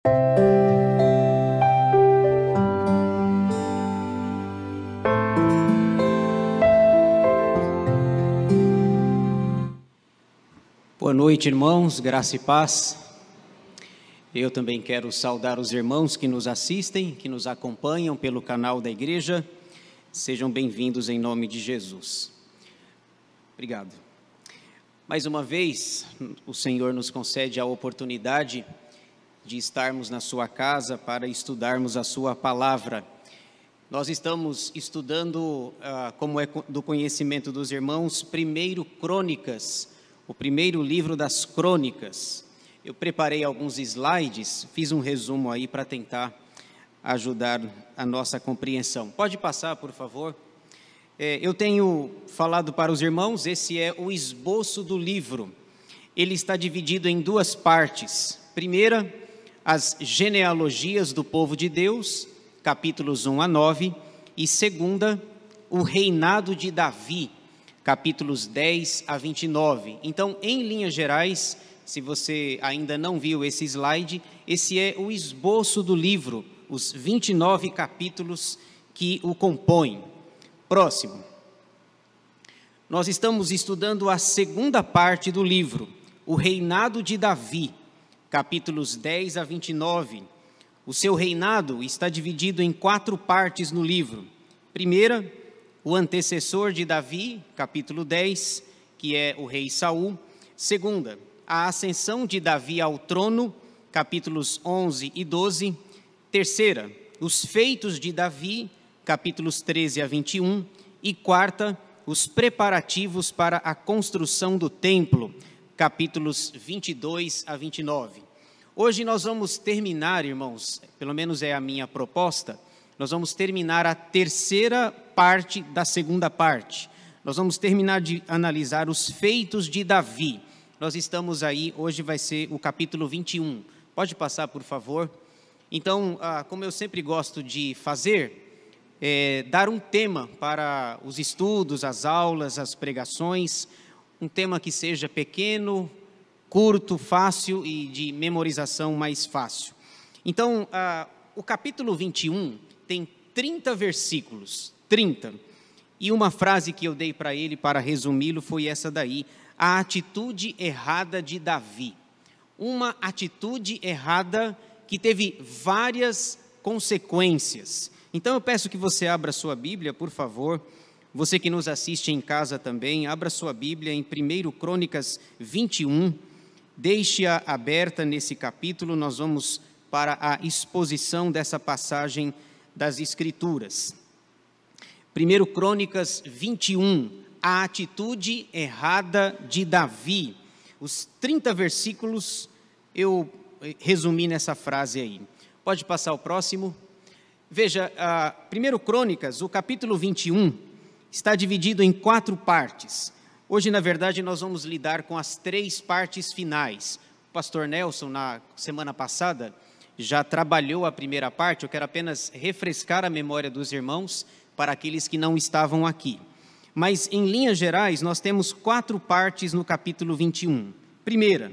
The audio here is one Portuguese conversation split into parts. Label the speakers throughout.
Speaker 1: Boa noite, irmãos, graça e paz. Eu também quero saudar os irmãos que nos assistem, que nos acompanham pelo canal da igreja. Sejam bem-vindos em nome de Jesus. Obrigado. Mais uma vez, o Senhor nos concede a oportunidade de estarmos na sua casa para estudarmos a sua palavra. Nós estamos estudando, como é do conhecimento dos irmãos, 1 Crônicas, o primeiro livro das Crônicas. Eu preparei alguns slides, fiz um resumo aí para tentar ajudar a nossa compreensão. Pode passar, por favor? Eu tenho falado para os irmãos, esse é o esboço do livro. Ele está dividido em duas partes. Primeira, as genealogias do povo de Deus, capítulos 1 a 9. E segunda, o reinado de Davi, capítulos 10 a 29. Então, em linhas gerais, se você ainda não viu esse slide, esse é o esboço do livro, os 29 capítulos que o compõem. Próximo. Nós estamos estudando a segunda parte do livro, o reinado de Davi, capítulos 10 a 29. O seu reinado está dividido em 4 partes no livro. Primeira, o antecessor de Davi, capítulo 10, que é o rei Saul. Segunda, a ascensão de Davi ao trono, capítulos 11 e 12. Terceira, os feitos de Davi, capítulos 13 a 21. E quarta, os preparativos para a construção do templo, capítulos 22 a 29. Hoje nós vamos terminar, irmãos, pelo menos é a minha proposta, nós vamos terminar a terceira parte da segunda parte. Nós vamos terminar de analisar os feitos de Davi. Nós estamos aí, hoje vai ser o capítulo 21. Pode passar, por favor? Então, como eu sempre gosto de fazer, dar um tema para os estudos, as aulas, as pregações, um tema que seja pequeno, curto, fácil e de memorização mais fácil. Então, o capítulo 21 tem 30 versículos, 30. E uma frase que eu dei para ele, para resumi-lo, foi essa daí: a atitude errada de Davi. Uma atitude errada que teve várias consequências. Então eu peço que você abra sua Bíblia, por favor. Você que nos assiste em casa também, abra sua Bíblia em 1 Crônicas 21. Deixe-a aberta nesse capítulo, nós vamos para a exposição dessa passagem das Escrituras. 1 Crônicas 21, a atitude errada de Davi. Os 30 versículos eu resumi nessa frase aí. Pode passar o próximo. Veja, 1 Crônicas, o capítulo 21, está dividido em 4 partes. Hoje, na verdade, nós vamos lidar com as 3 partes finais. O pastor Nelson, na semana passada, já trabalhou a primeira parte. Eu quero apenas refrescar a memória dos irmãos para aqueles que não estavam aqui. Mas, em linhas gerais, nós temos 4 partes no capítulo 21. Primeira,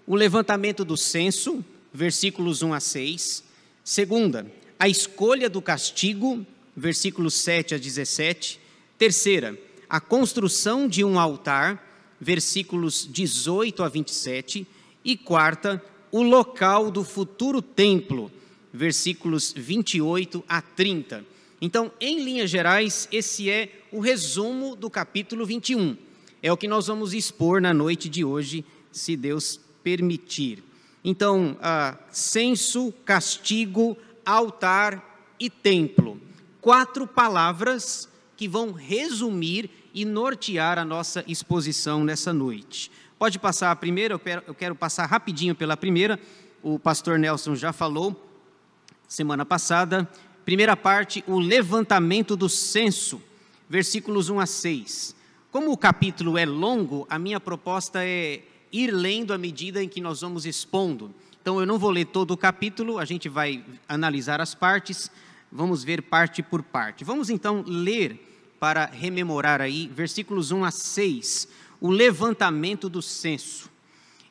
Speaker 1: o levantamento do censo, versículos 1 a 6. Segunda, a escolha do castigo, versículos 7 a 17. Terceira, a construção de um altar, versículos 18 a 27. E quarta, o local do futuro templo, versículos 28 a 30. Então, em linhas gerais, esse é o resumo do capítulo 21. É o que nós vamos expor na noite de hoje, se Deus permitir. Então, censo, castigo, altar e templo. 4 palavras que vão resumir e nortear a nossa exposição nessa noite. Pode passar a primeira, eu quero passar rapidinho pela primeira. O pastor Nelson já falou semana passada. Primeira parte, o levantamento do censo, versículos 1 a 6. Como o capítulo é longo, a minha proposta é ir lendo à medida em que nós vamos expondo. Então, eu não vou ler todo o capítulo, a gente vai analisar as partes, vamos ver parte por parte. Vamos, então, ler para rememorar aí, versículos 1 a 6, o levantamento do censo.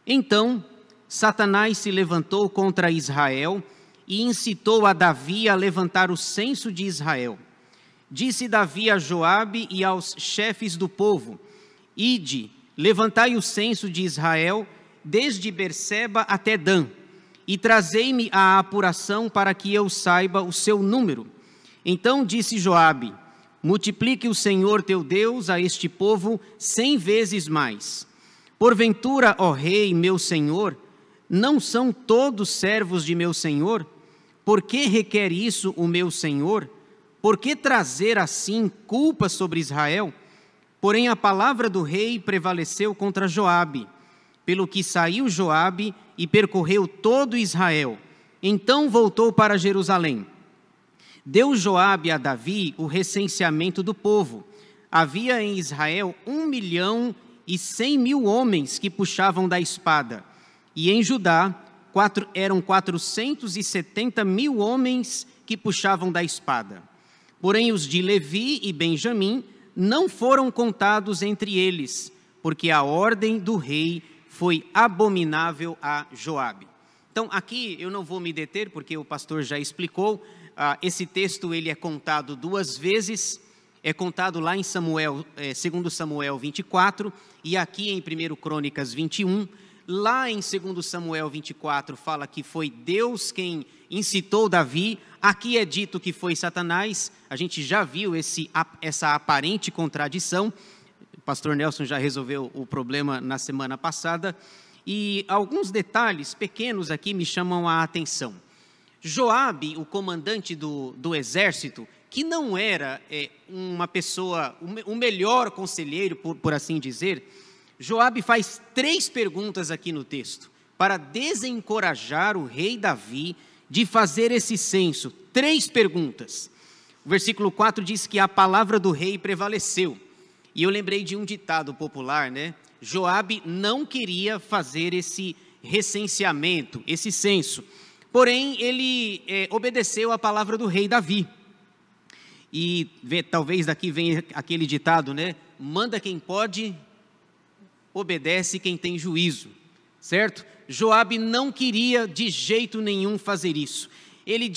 Speaker 1: Então, Satanás se levantou contra Israel e incitou a Davi a levantar o censo de Israel. Disse Davi a Joabe e aos chefes do povo: Ide, levantai o censo de Israel, desde Berseba até Dan, e trazei-me a apuração para que eu saiba o seu número. Então disse Joabe: Multiplique o Senhor teu Deus a este povo 100 vezes mais. Porventura, ó rei, meu senhor, não são todos servos de meu senhor? Por que requer isso o meu senhor? Por que trazer assim culpa sobre Israel? Porém a palavra do rei prevaleceu contra Joabe, pelo que saiu Joabe e percorreu todo Israel. Então voltou para Jerusalém. Deu Joabe a Davi o recenseamento do povo. Havia em Israel 1.100.000 homens que puxavam da espada, e em Judá eram 470.000 homens que puxavam da espada. Porém os de Levi e Benjamim não foram contados entre eles, porque a ordem do rei foi abominável a Joabe. Então aqui eu não vou me deter, porque o pastor já explicou. Esse texto ele é contado duas vezes, é contado lá em 2 Samuel 24, e aqui em 1 Crônicas 21. Lá em 2 Samuel 24 fala que foi Deus quem incitou Davi, aqui é dito que foi Satanás. A gente já viu essa aparente contradição, o pastor Nelson já resolveu o problema na semana passada, e alguns detalhes pequenos aqui me chamam a atenção. Joabe, o comandante do exército, que não era uma pessoa, o melhor conselheiro, por assim dizer, Joabe faz 3 perguntas aqui no texto, para desencorajar o rei Davi de fazer esse censo. 3 perguntas. O versículo 4 diz que a palavra do rei prevaleceu. E eu lembrei de um ditado popular, né? Joabe não queria fazer esse recenseamento, esse censo. Porém, ele obedeceu a palavra do rei Davi. E talvez daqui venha aquele ditado, né? Manda quem pode, obedece quem tem juízo, certo? Joabe não queria de jeito nenhum fazer isso. Ele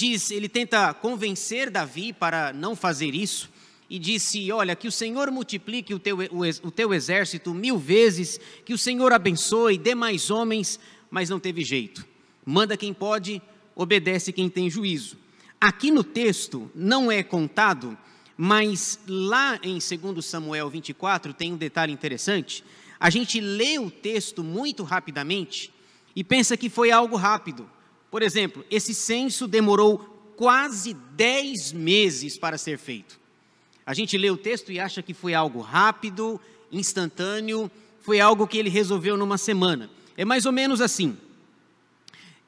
Speaker 1: tenta convencer Davi para não fazer isso, e disse: olha, que o Senhor multiplique o teu exército 1000 vezes, que o Senhor abençoe, dê mais homens, mas não teve jeito. Manda quem pode, obedece quem tem juízo. Aqui no texto não é contado, mas lá em 2 Samuel 24 tem um detalhe interessante. A gente lê o texto muito rapidamente e pensa que foi algo rápido. Por exemplo, esse censo demorou quase 10 meses para ser feito. A gente lê o texto e acha que foi algo rápido, instantâneo, foi algo que ele resolveu numa semana. É mais ou menos assim.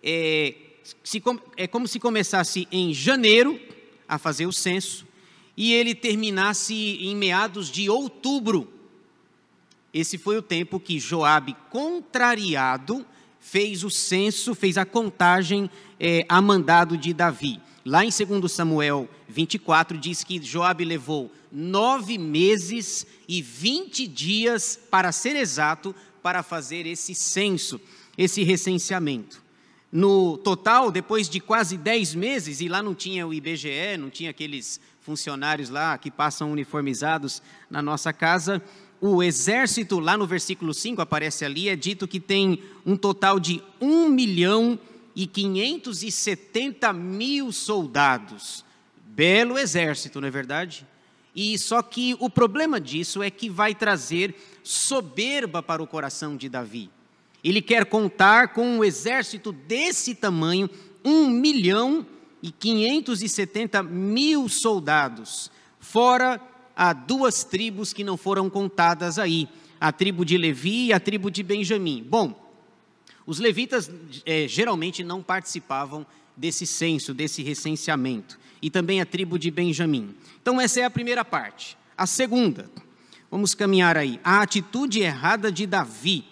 Speaker 1: É como se começasse em janeiro a fazer o censo e ele terminasse em meados de outubro. Esse foi o tempo que Joabe, contrariado, fez o censo, fez a contagem a mandado de Davi. Lá em 2 Samuel 24 diz que Joabe levou 9 meses e 20 dias, para ser exato, para fazer esse censo, esse recenseamento. No total, depois de quase 10 meses, e lá não tinha o IBGE, não tinha aqueles funcionários lá que passam uniformizados na nossa casa, o exército, lá no versículo 5, aparece ali, é dito que tem um total de 1.570.000 soldados. Belo exército, não é verdade? E só que o problema disso é que vai trazer soberba para o coração de Davi. Ele quer contar com um exército desse tamanho, 1.570.000 soldados, fora há 2 tribos que não foram contadas aí, a tribo de Levi e a tribo de Benjamim. Bom, os levitas geralmente não participavam desse censo, desse recenseamento, e também a tribo de Benjamim. Então essa é a primeira parte. A segunda, vamos caminhar aí, a atitude errada de Davi.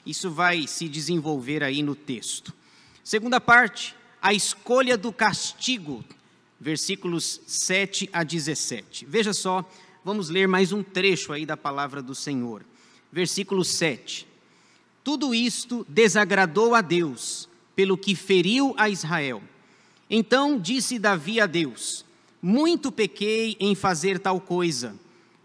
Speaker 1: Isso vai se desenvolver aí no texto. Segunda parte, a escolha do castigo, versículos 7 a 17. Veja só, vamos ler mais um trecho aí da palavra do Senhor. Versículo 7. Tudo isto desagradou a Deus, pelo que feriu a Israel. Então disse Davi a Deus: muito pequei em fazer tal coisa,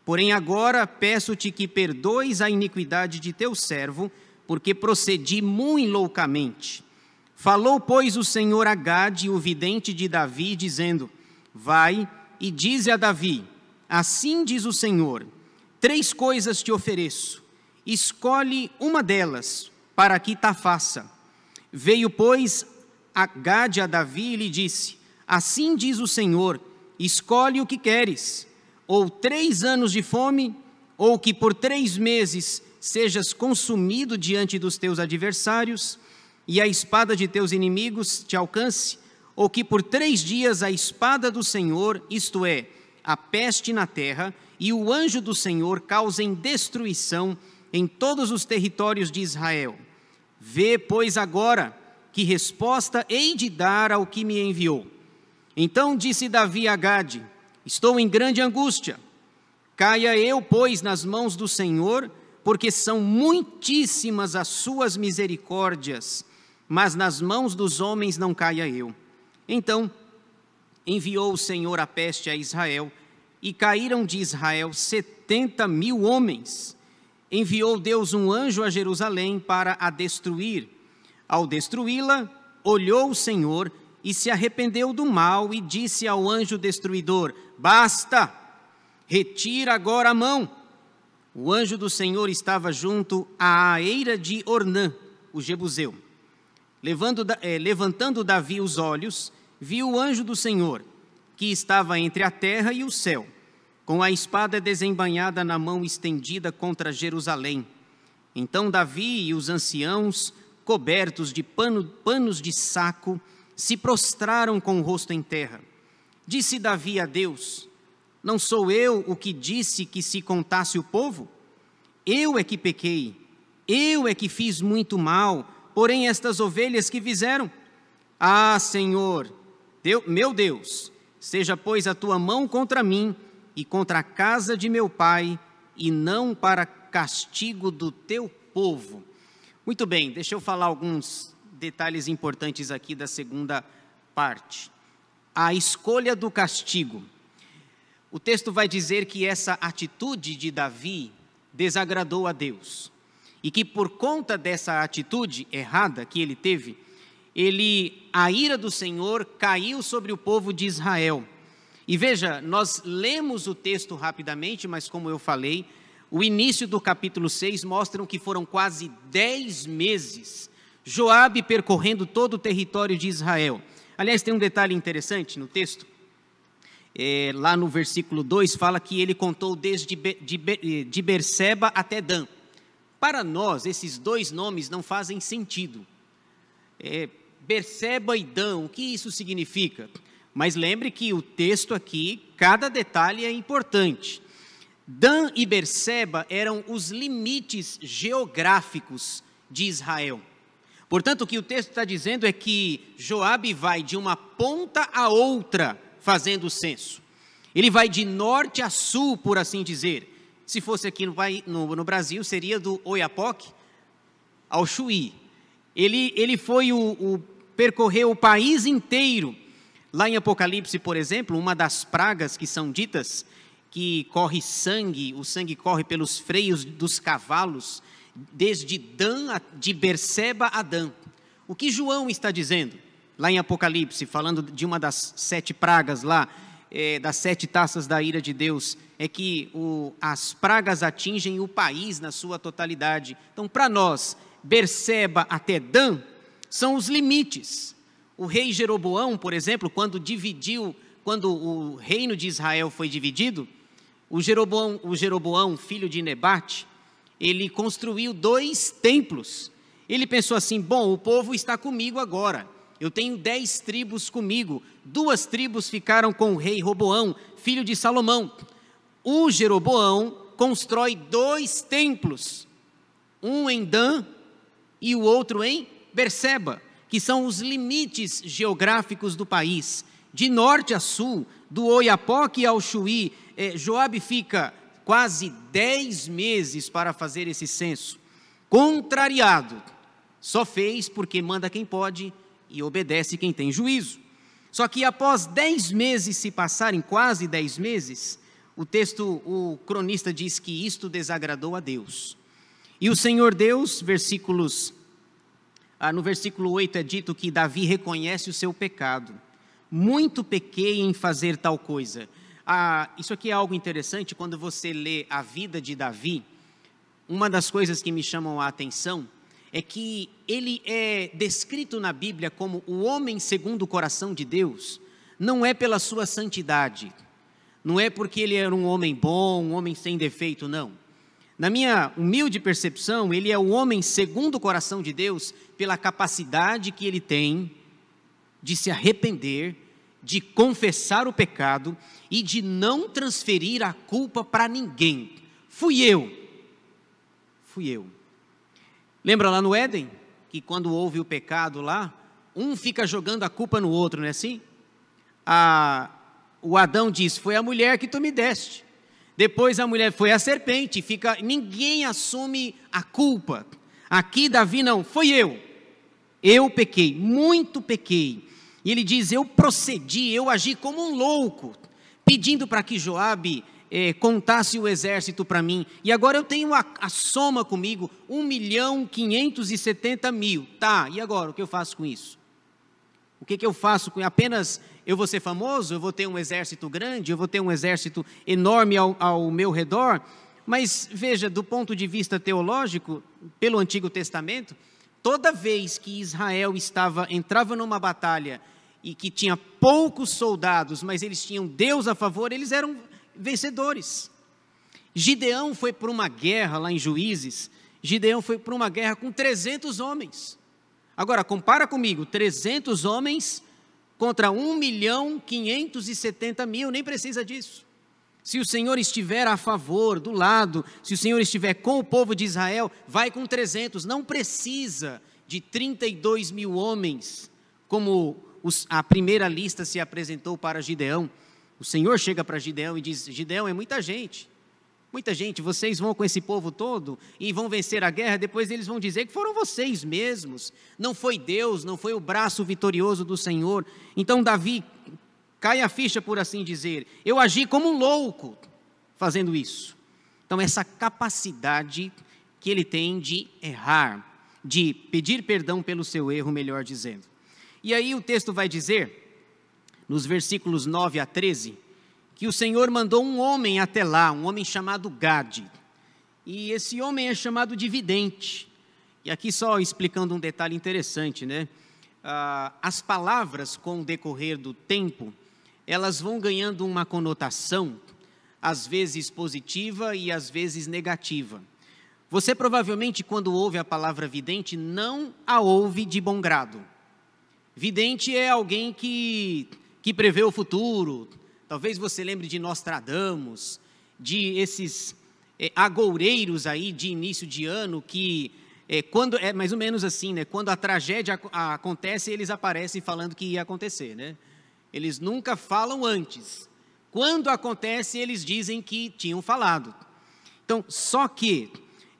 Speaker 1: porém agora peço-te que perdoes a iniquidade de teu servo, porque procedi muito loucamente. Falou, pois, o Senhor a Gade, o vidente de Davi, dizendo: vai e dize a Davi: assim diz o Senhor, 3 coisas te ofereço, escolhe uma delas, para que ta faça. Veio, pois, a Gade a Davi e lhe disse: assim diz o Senhor, escolhe o que queres, ou 3 anos de fome, ou que por 3 meses sejas consumido diante dos teus adversários, e a espada de teus inimigos te alcance, ou que por 3 dias a espada do Senhor, isto é, a peste na terra, e o anjo do Senhor causem destruição em todos os territórios de Israel. Vê, pois, agora que resposta hei de dar ao que me enviou. Então disse Davi a Gade: estou em grande angústia. Caia eu, pois, nas mãos do Senhor, porque são muitíssimas as suas misericórdias, mas nas mãos dos homens não caia eu. Então enviou o Senhor a peste a Israel, e caíram de Israel 70.000 homens. Enviou Deus um anjo a Jerusalém para a destruir. Ao destruí-la, olhou o Senhor e se arrependeu do mal e disse ao anjo destruidor: basta, retira agora a mão. O anjo do Senhor estava junto à eira de Ornã, o jebuseu. Levantando Davi os olhos, viu o anjo do Senhor, que estava entre a terra e o céu, com a espada desembainhada na mão estendida contra Jerusalém. Então Davi e os anciãos, cobertos de panos de saco, se prostraram com o rosto em terra. Disse Davi a Deus: não sou eu o que disse que se contasse o povo? Eu é que pequei, eu é que fiz muito mal, porém estas ovelhas que fizeram? Ah, Senhor, meu Deus, seja pois a tua mão contra mim e contra a casa de meu pai, e não para castigo do teu povo. Muito bem, deixa eu falar alguns detalhes importantes aqui da segunda parte. A escolha do castigo. O texto vai dizer que essa atitude de Davi desagradou a Deus, e que por conta dessa atitude errada que ele teve, a ira do Senhor caiu sobre o povo de Israel. E veja, nós lemos o texto rapidamente, mas como eu falei, o início do capítulo 6 mostram que foram quase 10 meses Joabe percorrendo todo o território de Israel. Aliás, tem um detalhe interessante no texto. Lá no versículo 2 fala que ele contou desde de Berseba até Dan. Para nós, esses 2 nomes não fazem sentido. Berseba e Dan, o que isso significa? Mas lembre que o texto aqui, cada detalhe é importante. Dan e Berseba eram os limites geográficos de Israel. Portanto, o que o texto está dizendo é que Joabe vai de uma ponta a outra fazendo o censo. Ele vai de norte a sul, por assim dizer. Se fosse aqui no Brasil, seria do Oiapoque ao Chuí. Ele foi percorreu o país inteiro. Lá em Apocalipse, por exemplo, uma das pragas que são ditas, que corre sangue, o sangue corre pelos freios dos cavalos, desde de Berseba a Dan. O que João está dizendo? Lá em Apocalipse, falando de uma das 7 pragas lá, das 7 taças da ira de Deus, é que as pragas atingem o país na sua totalidade. Então, para nós, Berseba até Dan são os limites. O rei Jeroboão, por exemplo, quando o reino de Israel foi dividido, o Jeroboão, filho de Nebate, ele construiu 2 templos. Ele pensou assim: bom, o povo está comigo agora, eu tenho 10 tribos comigo, 2 tribos ficaram com o rei Roboão, filho de Salomão. O Jeroboão constrói 2 templos, um em Dan e o outro em Berseba, que são os limites geográficos do país, de norte a sul, do Oiapoque ao Chuí. Joabe fica quase 10 meses para fazer esse censo. contrariado. Só fez porque manda quem pode e obedece quem tem juízo. Só que após 10 meses se passarem, quase 10 meses, o cronista diz que isto desagradou a Deus. E o Senhor Deus, no versículo 8 é dito que Davi reconhece o seu pecado. Muito pequei em fazer tal coisa. Isso aqui é algo interessante, quando você lê a vida de Davi, uma das coisas que me chamam a atenção é que ele é descrito na Bíblia como o homem segundo o coração de Deus, não é pela sua santidade, não é porque ele era um homem bom, um homem sem defeito, não. Na minha humilde percepção, ele é o homem segundo o coração de Deus pela capacidade que ele tem de se arrepender, de confessar o pecado e de não transferir a culpa para ninguém. Fui eu. Lembra lá no Éden, que quando houve o pecado lá, um fica jogando a culpa no outro, não é assim? O Adão diz, foi a mulher que tu me deste. Depois a mulher, foi a serpente. Ninguém assume a culpa. Aqui Davi não, foi eu. Eu pequei, muito pequei. E ele diz, eu procedi, eu agi como um louco, pedindo para que Joabe contasse o exército para mim, e agora eu tenho a soma comigo, 1.570.000, tá, e agora, o que eu faço com isso? O que eu faço com apenas, eu vou ser famoso, eu vou ter um exército grande, eu vou ter um exército enorme ao meu redor, mas veja, do ponto de vista teológico, pelo Antigo Testamento, toda vez que Israel entrava numa batalha, e que tinha poucos soldados, mas eles tinham Deus a favor, eles eram vencedores. Gideão foi para uma guerra lá em Juízes, Gideão foi para uma guerra com 300 homens. Agora, compara comigo, 300 homens contra 1.570.000, nem precisa disso. Se o Senhor estiver a favor, do lado, se o Senhor estiver com o povo de Israel, vai com 300, não precisa de 32.000 homens, como a primeira lista se apresentou para Gideão. O Senhor chega para Gideão e diz, Gideão, é muita gente, vocês vão com esse povo todo e vão vencer a guerra, depois eles vão dizer que foram vocês mesmos, não foi Deus, não foi o braço vitorioso do Senhor. Então Davi cai a ficha, por assim dizer, eu agi como um louco fazendo isso. Então essa capacidade que ele tem de errar, de pedir perdão pelo seu erro, melhor dizendo. E aí o texto vai dizer, nos versículos 9 a 13, que o Senhor mandou um homem até lá, um homem chamado Gade. E esse homem é chamado de vidente. E aqui só explicando um detalhe interessante, né? As palavras, com o decorrer do tempo, elas vão ganhando uma conotação, às vezes positiva e às vezes negativa. Você provavelmente, quando ouve a palavra vidente, não a ouve de bom grado. Vidente é alguém que prevê o futuro. Talvez você lembre de Nostradamus, de esses agoureiros aí de início de ano, que quando é mais ou menos assim, né? Quando a tragédia acontece, eles aparecem falando que ia acontecer, né? Eles nunca falam antes. Quando acontece, eles dizem que tinham falado. Então, só que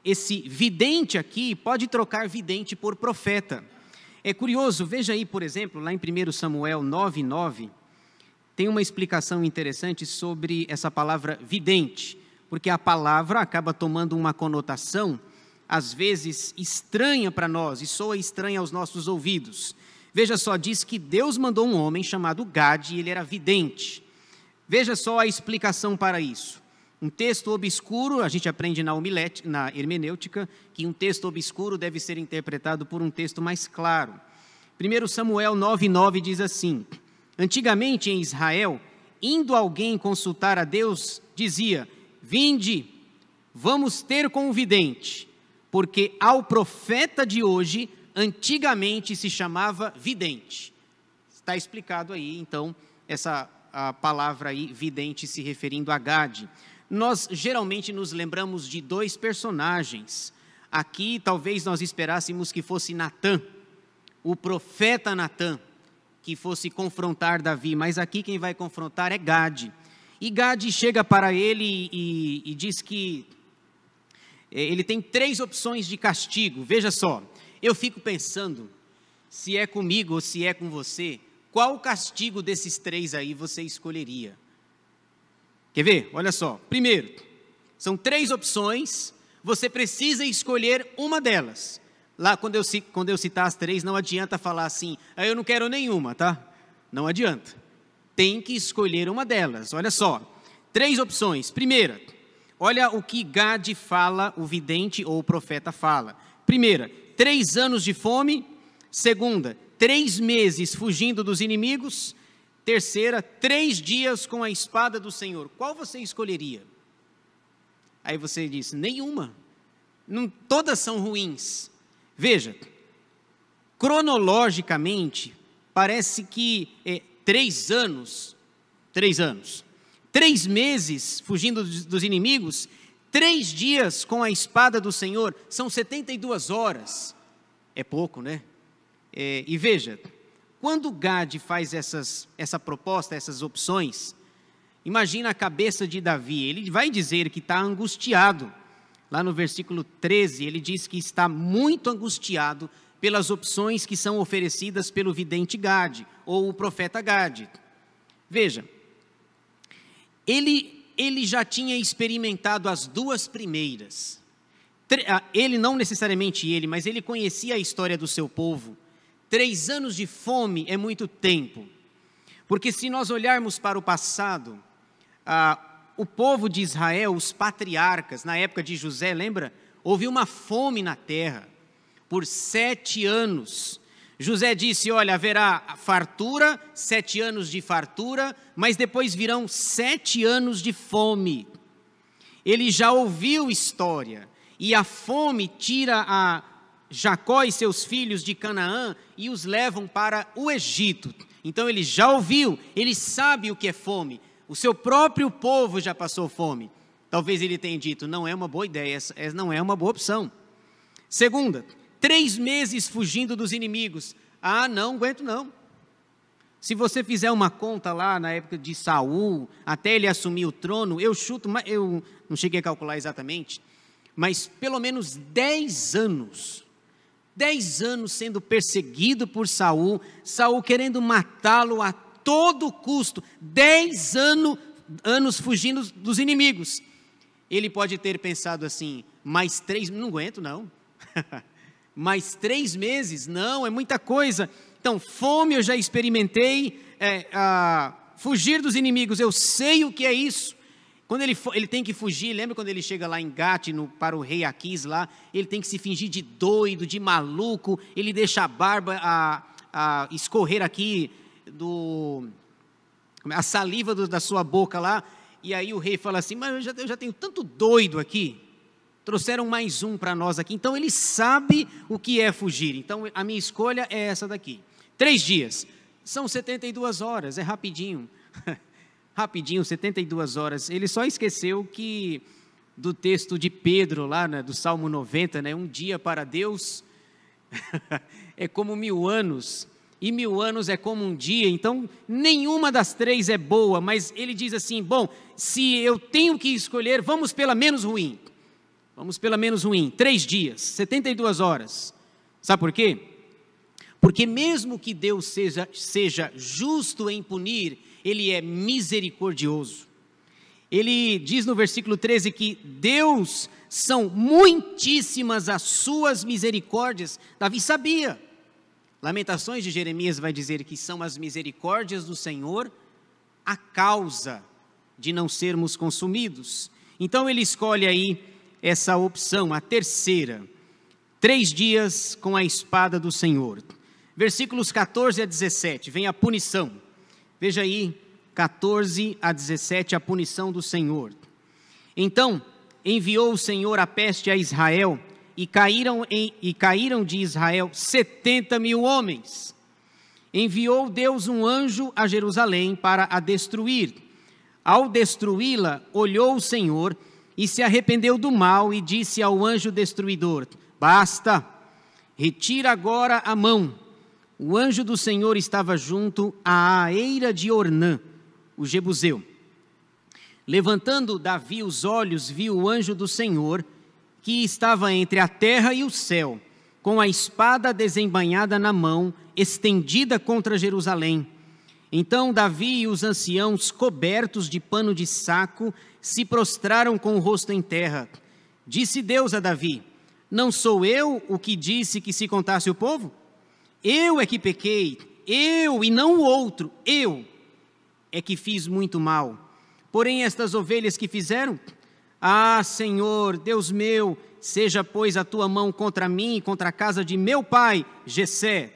Speaker 1: esse vidente aqui pode trocar vidente por profeta. É curioso, veja aí, por exemplo, lá em 1 Samuel 9:9, tem uma explicação interessante sobre essa palavra vidente, porque a palavra acaba tomando uma conotação, às vezes, estranha para nós, e soa estranha aos nossos ouvidos. Veja só, diz que Deus mandou um homem chamado Gade, e ele era vidente. Veja só a explicação para isso. Um texto obscuro, a gente aprende na hermenêutica, que um texto obscuro deve ser interpretado por um texto mais claro. 1 Samuel 9:9 diz assim, antigamente em Israel, indo alguém consultar a Deus, dizia, vinde, vamos ter com o vidente, porque ao profeta de hoje, antigamente se chamava vidente. Está explicado aí, então, a palavra aí, vidente, se referindo a Gade. Nós geralmente nos lembramos de dois personagens. Aqui talvez nós esperássemos que fosse Natã, o profeta Natã, que fosse confrontar Davi, mas aqui quem vai confrontar é Gade. E Gade chega para ele e diz que ele tem 3 opções de castigo. Veja só, eu fico pensando, se é comigo ou se é com você, qual castigo desses 3 aí você escolheria? Quer ver? Olha só. Primeiro, são 3 opções, você precisa escolher uma delas. Lá, quando eu citar as 3, não adianta falar assim, eu não quero nenhuma, tá? Não adianta. Tem que escolher uma delas. Olha só, 3 opções. Primeira, olha o que Gade fala, o vidente ou o profeta fala. Primeira, 3 anos de fome. Segunda, 3 meses fugindo dos inimigos. Terceira, 3 dias com a espada do Senhor. Qual você escolheria? Aí você diz, nenhuma. Não, todas são ruins. Veja, cronologicamente, parece que 3 anos, 3 meses fugindo dos inimigos, 3 dias com a espada do Senhor, são 72 horas. É pouco, né? E veja, quando Gade faz essa proposta, essas opções, imagina a cabeça de Davi, ele vai dizer que está angustiado. Lá no versículo 13, ele diz que está muito angustiado pelas opções que são oferecidas pelo vidente Gade, ou o profeta Gade. Veja, ele já tinha experimentado as 2 primeiras. Ele, não necessariamente ele, mas ele conhecia a história do seu povo. 3 anos de fome é muito tempo. Porque se nós olharmos para o passado, o povo de Israel, os patriarcas, na época de José, lembra? Houve uma fome na terra por 7 anos. José disse, olha, haverá fartura, 7 anos de fartura, mas depois virão 7 anos de fome. Ele já ouviu história, e a fome tira a Jacó e seus filhos de Canaã e os levam para o Egito. Então ele já ouviu, ele sabe o que é fome. O seu próprio povo já passou fome. Talvez ele tenha dito, não é uma boa ideia, essa não é uma boa opção. Segunda, 3 meses fugindo dos inimigos. Não aguento não. Se você fizer uma conta lá na época de Saul, até ele assumir o trono, eu chuto, eu não cheguei a calcular exatamente, mas pelo menos 10 anos. 10 anos sendo perseguido por Saul, Saul querendo matá-lo a todo custo, 10 anos fugindo dos inimigos. Ele pode ter pensado assim, mais 3, não aguento não, mais 3 meses, não, é muita coisa. Então, fome eu já experimentei, fugir dos inimigos, eu sei o que é isso. Quando ele tem que fugir, lembra quando ele chega lá em Gate, para o rei Aquis lá, ele tem que se fingir de doido, de maluco, ele deixa a barba escorrer aqui, a saliva da sua boca lá, e aí o rei fala assim, mas eu já tenho tanto doido aqui, trouxeram mais um para nós aqui, então ele sabe o que é fugir, então a minha escolha é essa daqui, 3 dias, são 72 horas, é rapidinho, rapidinho, 72 horas, ele só esqueceu que do texto de Pedro lá, né, do Salmo 90, né, um dia para Deus é como 1000 anos, e 1000 anos é como um dia, então nenhuma das 3 é boa, mas ele diz assim, bom, se eu tenho que escolher, vamos pela menos ruim, 3 dias, 72 horas, sabe por quê? Porque mesmo que Deus seja justo em punir, Ele é misericordioso. Ele diz no versículo 13 que Deus são muitíssimas as suas misericórdias. Davi sabia. Lamentações de Jeremias vai dizer que são as misericórdias do Senhor a causa de não sermos consumidos. Então ele escolhe aí essa opção, a terceira. 3 dias com a espada do Senhor. Versículos 14 a 17, vem a punição. Veja aí, 14 a 17, a punição do Senhor. Então, enviou o Senhor a peste a Israel, e caíram de Israel 70.000 homens. Enviou Deus um anjo a Jerusalém para a destruir. Ao destruí-la, olhou o Senhor e se arrependeu do mal e disse ao anjo destruidor, basta, retira agora a mão. O anjo do Senhor estava junto à eira de Ornã, o jebuseu. Levantando Davi os olhos, viu o anjo do Senhor, que estava entre a terra e o céu, com a espada desembainhada na mão, estendida contra Jerusalém. Então Davi e os anciãos, cobertos de pano de saco, se prostraram com o rosto em terra. Disse Deus a Davi: não sou eu o que disse que se contasse o povo? Eu é que pequei, eu e não o outro, eu é que fiz muito mal. Porém estas ovelhas que fizeram? Ah, Senhor, Deus meu, seja pois a tua mão contra mim e contra a casa de meu pai, Jessé,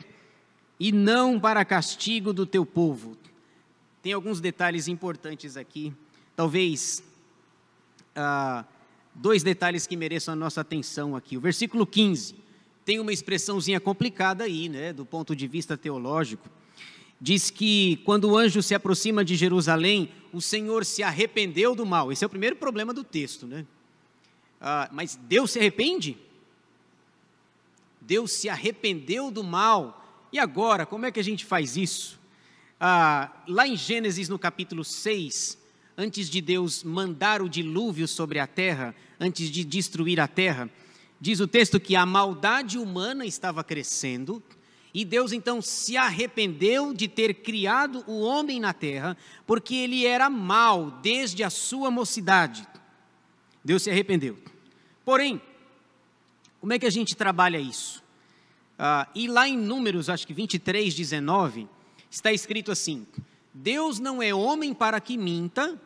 Speaker 1: e não para castigo do teu povo. Tem alguns detalhes importantes aqui, talvez 2 detalhes que mereçam a nossa atenção aqui. O versículo 15 tem uma expressãozinha complicada aí, né, do ponto de vista teológico. Diz que quando o anjo se aproxima de Jerusalém, o Senhor se arrependeu do mal. Esse é o primeiro problema do texto, né? Mas Deus se arrepende? Deus se arrependeu do mal. E agora, como é que a gente faz isso? Lá em Gênesis, no capítulo 6, antes de Deus mandar o dilúvio sobre a terra, antes de destruir a terra, diz o texto que a maldade humana estava crescendo, e Deus então se arrependeu de ter criado o homem na terra, porque ele era mau desde a sua mocidade. Deus se arrependeu. Porém, como é que a gente trabalha isso? E lá em Números, acho que 23, 19, está escrito assim: Deus não é homem para que minta,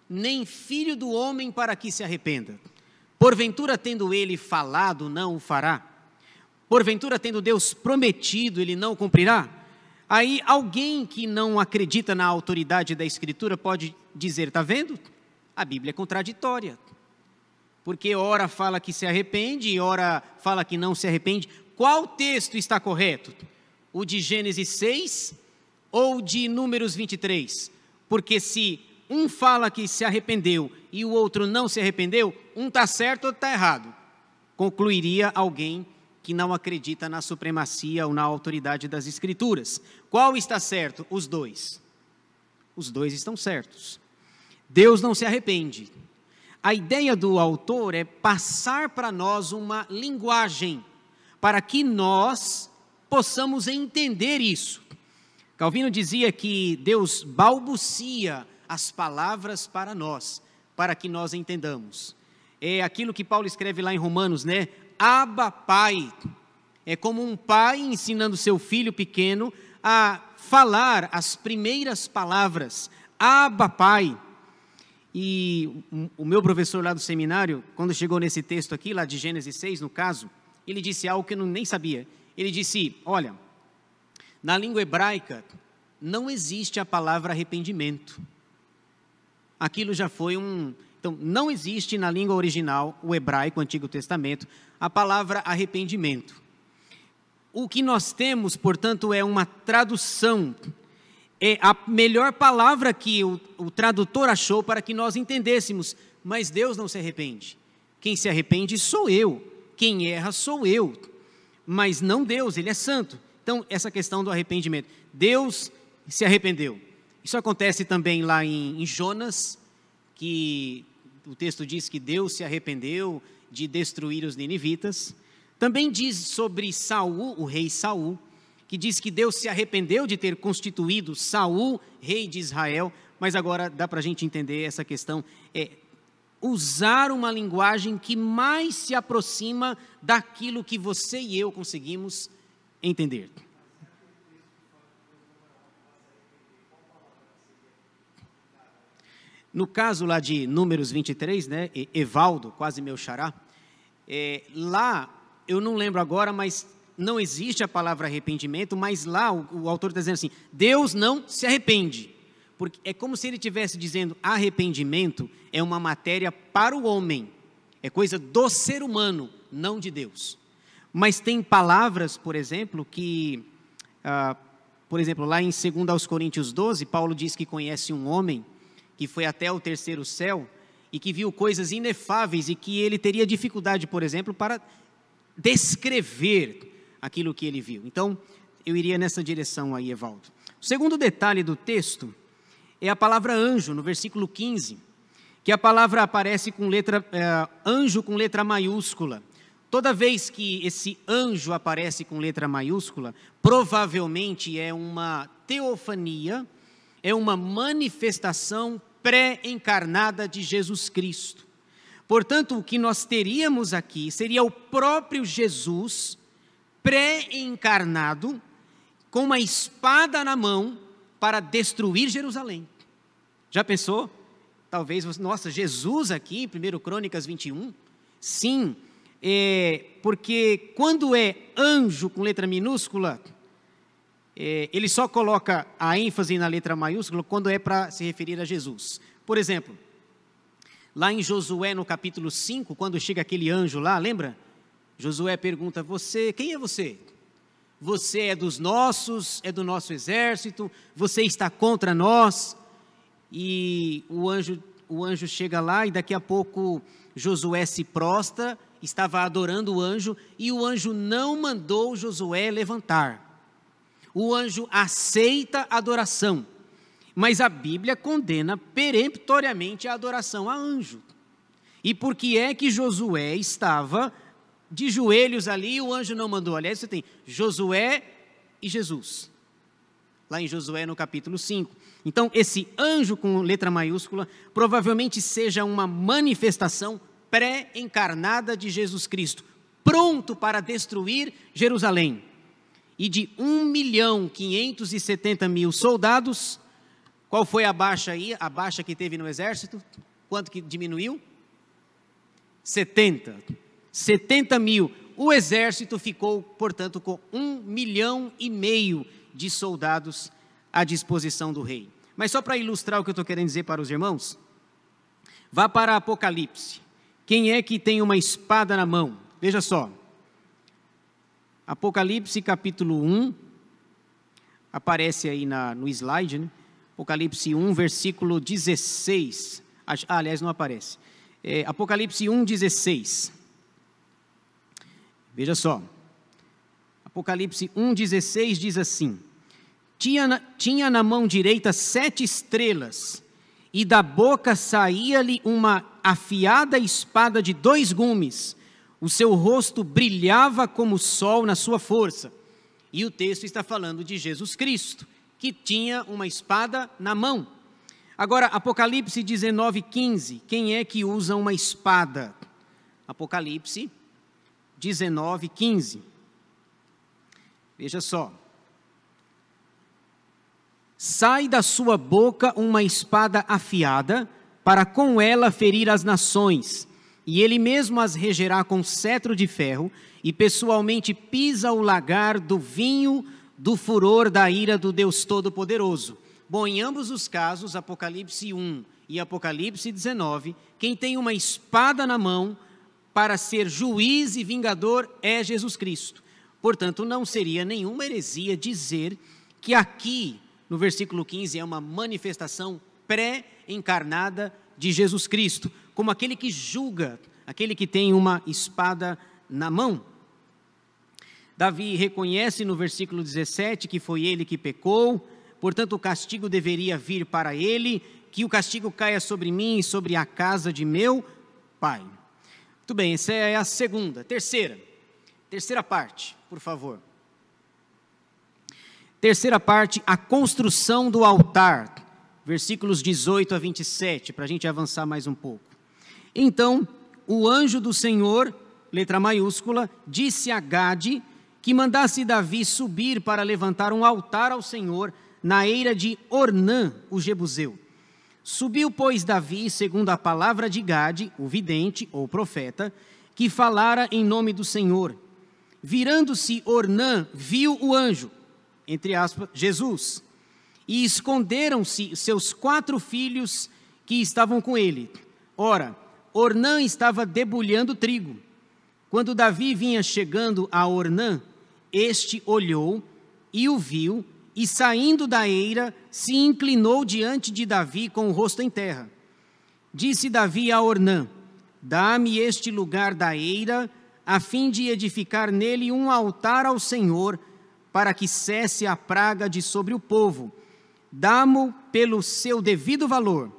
Speaker 1: nem filho do homem para que se arrependa. Porventura, tendo ele falado, não o fará? Porventura, tendo Deus prometido, ele não o cumprirá? Aí alguém que não acredita na autoridade da Escritura pode dizer: está vendo? A Bíblia é contraditória, porque ora fala que se arrepende e ora fala que não se arrepende. Qual texto está correto? O de Gênesis 6 ou de Números 23? Porque se um fala que se arrependeu e o outro não se arrependeu, um está certo ou está errado. Concluiria alguém que não acredita na supremacia ou na autoridade das Escrituras. Qual está certo? Os dois. Os dois estão certos. Deus não se arrepende. A ideia do autor é passar para nós uma linguagem, para que nós possamos entender isso. Calvino dizia que Deus balbucia as palavras para nós, para que nós entendamos. É aquilo que Paulo escreve lá em Romanos, né? Abba, Pai. É como um pai ensinando seu filho pequeno a falar as primeiras palavras. Abba, Pai. E o meu professor lá do seminário, quando chegou nesse texto aqui, lá de Gênesis 6, no caso, ele disse algo que eu nem sabia. Ele disse: olha, na língua hebraica não existe a palavra arrependimento. Aquilo já foi Então, não existe na língua original, o hebraico, o Antigo Testamento, a palavra arrependimento. O que nós temos, portanto, é uma tradução, é a melhor palavra que o tradutor achou para que nós entendêssemos, mas Deus não se arrepende. Quem se arrepende sou eu, quem erra sou eu, mas não Deus, Ele é santo. Então, essa questão do arrependimento, Deus se arrependeu. Isso acontece também lá em Jonas, que o texto diz que Deus se arrependeu de destruir os ninivitas. Também diz sobre Saul, o rei Saul, que diz que Deus se arrependeu de ter constituído Saul, rei de Israel. Mas agora dá para a gente entender essa questão, usar uma linguagem que mais se aproxima daquilo que você e eu conseguimos entender. No caso lá de Números 23, né, Evaldo, quase meu xará, lá, eu não lembro agora, mas não existe a palavra arrependimento, mas lá o autor está dizendo assim: Deus não se arrepende. Porque é como se ele estivesse dizendo: arrependimento é uma matéria para o homem, é coisa do ser humano, não de Deus. Mas tem palavras, por exemplo, que, por exemplo, lá em 2 Coríntios 12, Paulo diz que conhece um homem que foi até o terceiro céu e que viu coisas inefáveis e que ele teria dificuldade, por exemplo, para descrever aquilo que ele viu. Então, eu iria nessa direção aí, Evaldo. O segundo detalhe do texto é a palavra anjo, no versículo 15, que a palavra aparece com anjo com letra maiúscula. Toda vez que esse anjo aparece com letra maiúscula, provavelmente é uma teofania, é uma manifestação pré-encarnada de Jesus Cristo. Portanto, o que nós teríamos aqui seria o próprio Jesus pré-encarnado, com uma espada na mão para destruir Jerusalém. Já pensou? Talvez, nossa, Jesus aqui, 1 Crônicas 21? Sim, porque quando é anjo com letra minúscula, ele só coloca a ênfase na letra maiúscula quando é para se referir a Jesus. Por exemplo, lá em Josué, no capítulo 5, quando chega aquele anjo lá, lembra? Josué pergunta, quem é você? Você é dos nossos, é do nosso exército, você está contra nós? E o anjo chega lá e daqui a pouco Josué se prostra, estava adorando o anjo e o anjo não mandou Josué levantar. O anjo aceita a adoração, mas a Bíblia condena peremptoriamente a adoração a anjo. E por que é que Josué estava de joelhos ali e o anjo não mandou? Aliás, você tem Josué e Jesus, lá em Josué no capítulo 5. Então, esse anjo com letra maiúscula provavelmente seja uma manifestação pré-encarnada de Jesus Cristo, pronto para destruir Jerusalém. E de 1.570.000 soldados, qual foi a baixa aí? A baixa que teve no exército? Quanto que diminuiu? 70 mil. O exército ficou, portanto, com 1,5 milhão de soldados à disposição do rei. Mas só para ilustrar o que eu estou querendo dizer para os irmãos, vá para Apocalipse. Quem é que tem uma espada na mão? Veja só. Apocalipse capítulo 1, aparece aí no slide, né? Apocalipse 1, versículo 16. Aliás, não aparece. Apocalipse 1, 16. Veja só. Apocalipse 1, 16 diz assim: tinha na mão direita 7 estrelas, e da boca saía-lhe uma afiada espada de 2 gumes. O seu rosto brilhava como o sol na sua força. E o texto está falando de Jesus Cristo, que tinha uma espada na mão. Agora, Apocalipse 19, 15. Quem é que usa uma espada? Apocalipse 19, 15. Veja só. Sai da sua boca uma espada afiada, para com ela ferir as nações, e ele mesmo as regerá com cetro de ferro, e pessoalmente pisa o lagar do vinho do furor da ira do Deus Todo-Poderoso. Bom, em ambos os casos, Apocalipse 1 e Apocalipse 19, quem tem uma espada na mão para ser juiz e vingador é Jesus Cristo. Portanto, não seria nenhuma heresia dizer que aqui, no versículo 15, é uma manifestação pré-encarnada de Jesus Cristo, como aquele que julga, aquele que tem uma espada na mão. Davi reconhece no versículo 17 que foi ele que pecou, portanto o castigo deveria vir para ele, que o castigo caia sobre mim e sobre a casa de meu pai. Muito bem, essa é a segunda. Terceira parte, por favor. Terceira parte, a construção do altar, versículos 18 a 27, para a gente avançar mais um pouco. Então, o anjo do Senhor, letra maiúscula, disse a Gade que mandasse Davi subir para levantar um altar ao Senhor na eira de Ornã, o Jebuseu. Subiu, pois, Davi, segundo a palavra de Gade, o vidente ou profeta, que falara em nome do Senhor. Virando-se Ornã, viu o anjo, entre aspas, Jesus, e esconderam-se seus 4 filhos que estavam com ele. Ora, Ornã estava debulhando trigo. Quando Davi vinha chegando a Ornã, este olhou e o viu, e saindo da eira, se inclinou diante de Davi com o rosto em terra. Disse Davi a Ornã: dá-me este lugar da eira, a fim de edificar nele um altar ao Senhor, para que cesse a praga de sobre o povo. Dá-mo pelo seu devido valor.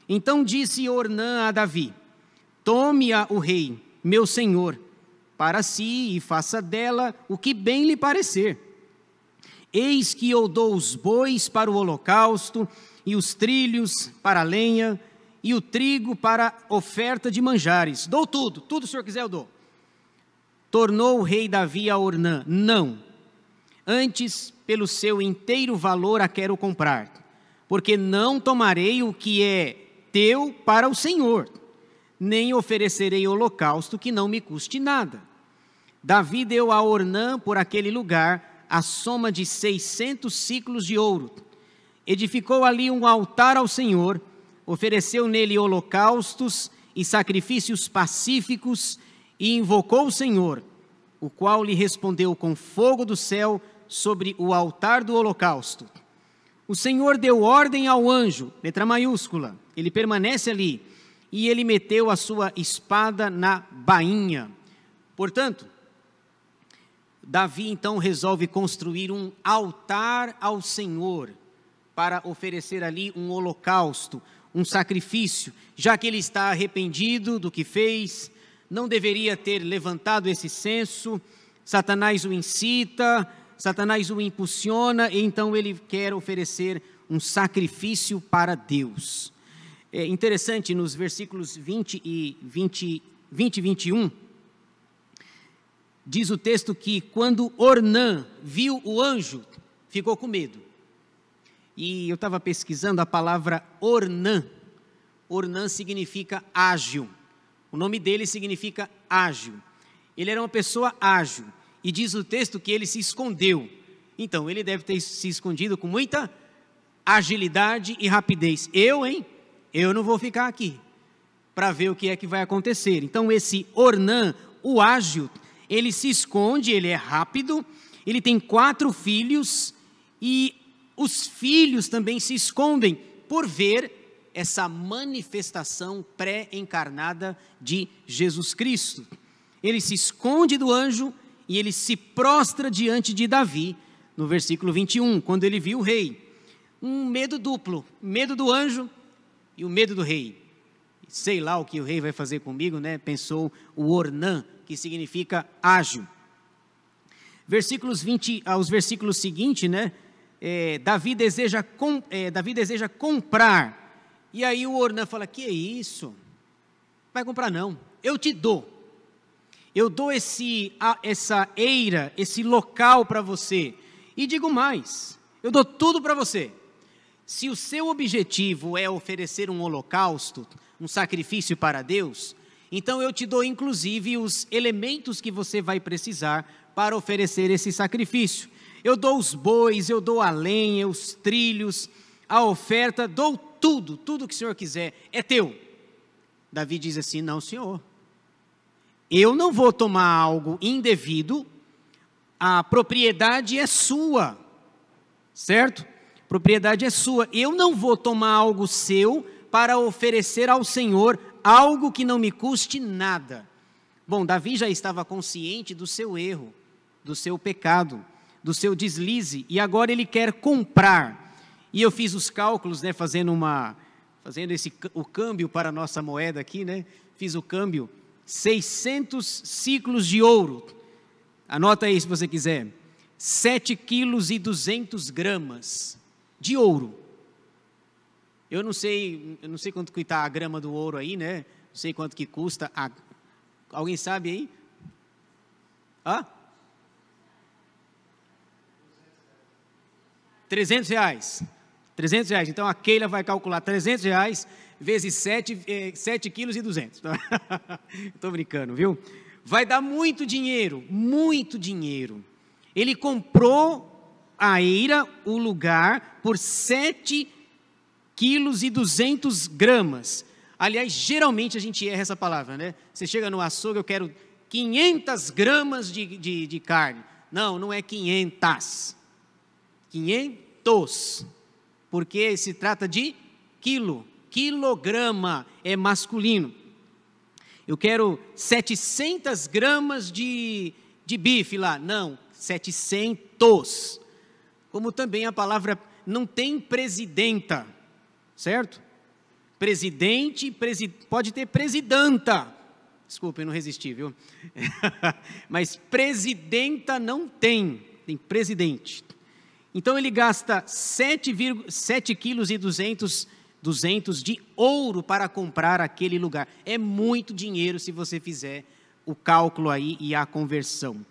Speaker 1: Então disse Ornã a Davi: tome-a o rei, meu senhor, para si, e faça dela o que bem lhe parecer. Eis que eu dou os bois para o holocausto, e os trilhos para a lenha, e o trigo para oferta de manjares. Dou tudo, tudo o senhor quiser eu dou. Tornou o rei Davi a Ornã: não, antes pelo seu inteiro valor a quero comprar, porque não tomarei o que é teu para o Senhor, nem oferecerei holocausto que não me custe nada. Davi deu a Ornã por aquele lugar a soma de 600 siclos de ouro. Edificou ali um altar ao Senhor, ofereceu nele holocaustos e sacrifícios pacíficos e invocou o Senhor, o qual lhe respondeu com fogo do céu sobre o altar do holocausto. O Senhor deu ordem ao anjo, letra maiúscula, ele permanece ali, e ele meteu a sua espada na bainha. Portanto, Davi então resolve construir um altar ao Senhor, para oferecer ali um holocausto, um sacrifício, já que ele está arrependido do que fez, não deveria ter levantado esse censo, Satanás o incita, Satanás o impulsiona, e então ele quer oferecer um sacrifício para Deus. É interessante, nos versículos 20 e 21, diz o texto que quando Ornã viu o anjo, ficou com medo. E eu estava pesquisando a palavra Ornã. Ornã significa ágil. O nome dele significa ágil. Ele era uma pessoa ágil. E diz o texto que ele se escondeu. Então, ele deve ter se escondido com muita agilidade e rapidez. Eu não vou ficar aqui para ver o que é que vai acontecer. Então, esse Ornã, o ágil, ele se esconde, ele é rápido, ele tem 4 filhos, e os filhos também se escondem por ver essa manifestação pré-encarnada de Jesus Cristo. Ele se esconde do anjo e ele se prostra diante de Davi, no versículo 21, quando ele viu o rei. Um medo duplo, medo do anjo e o medo do rei. Sei lá o que o rei vai fazer comigo, né? Pensou o Ornã, que significa ágil. Versículos 20 aos versículos seguintes, né? Davi deseja comprar, e aí o Ornã fala: que é isso? Vai comprar não, eu te dou. Eu dou essa eira, esse local para você, e digo mais, eu dou tudo para você. Se o seu objetivo é oferecer um holocausto, um sacrifício para Deus, então eu te dou inclusive os elementos que você vai precisar para oferecer esse sacrifício. Eu dou os bois, eu dou a lenha, os trilhos, a oferta, dou tudo, tudo que o Senhor quiser, é teu. Davi diz assim: não, Senhor, eu não vou tomar algo indevido, a propriedade é sua, certo? Propriedade é sua, eu não vou tomar algo seu para oferecer ao Senhor algo que não me custe nada. Bom, Davi já estava consciente do seu erro, do seu pecado, do seu deslize, e agora ele quer comprar. E eu fiz os cálculos, né, fazendo o câmbio para a nossa moeda aqui, né? Fiz o câmbio, 600 ciclos de ouro. Anota aí se você quiser. 7 quilos e 200 gramas de ouro. Eu não sei quanto custa a grama do ouro aí, né? Não sei quanto que custa. Alguém sabe aí? Hã? R$300. R$300. Então a Keila vai calcular R$300 vezes 7 quilos e 200. Estou brincando, viu? Vai dar muito dinheiro, muito dinheiro. Ele comprou a eira, o lugar, por 7 quilos e 200 gramas. Aliás, geralmente a gente erra essa palavra, né? Você chega no açougue, eu quero 500 gramas de carne. Não é 500. 500, porque se trata de quilo, quilograma é masculino. Eu quero 700 gramas de bife lá, não, 700. Como também a palavra não tem presidenta, certo? presidente, pode ter presidenta. Desculpa, eu não resisti, viu? Mas presidenta não tem presidente. Então ele gasta 7,2 kg de ouro para comprar aquele lugar. É muito dinheiro se você fizer o cálculo aí e a conversão.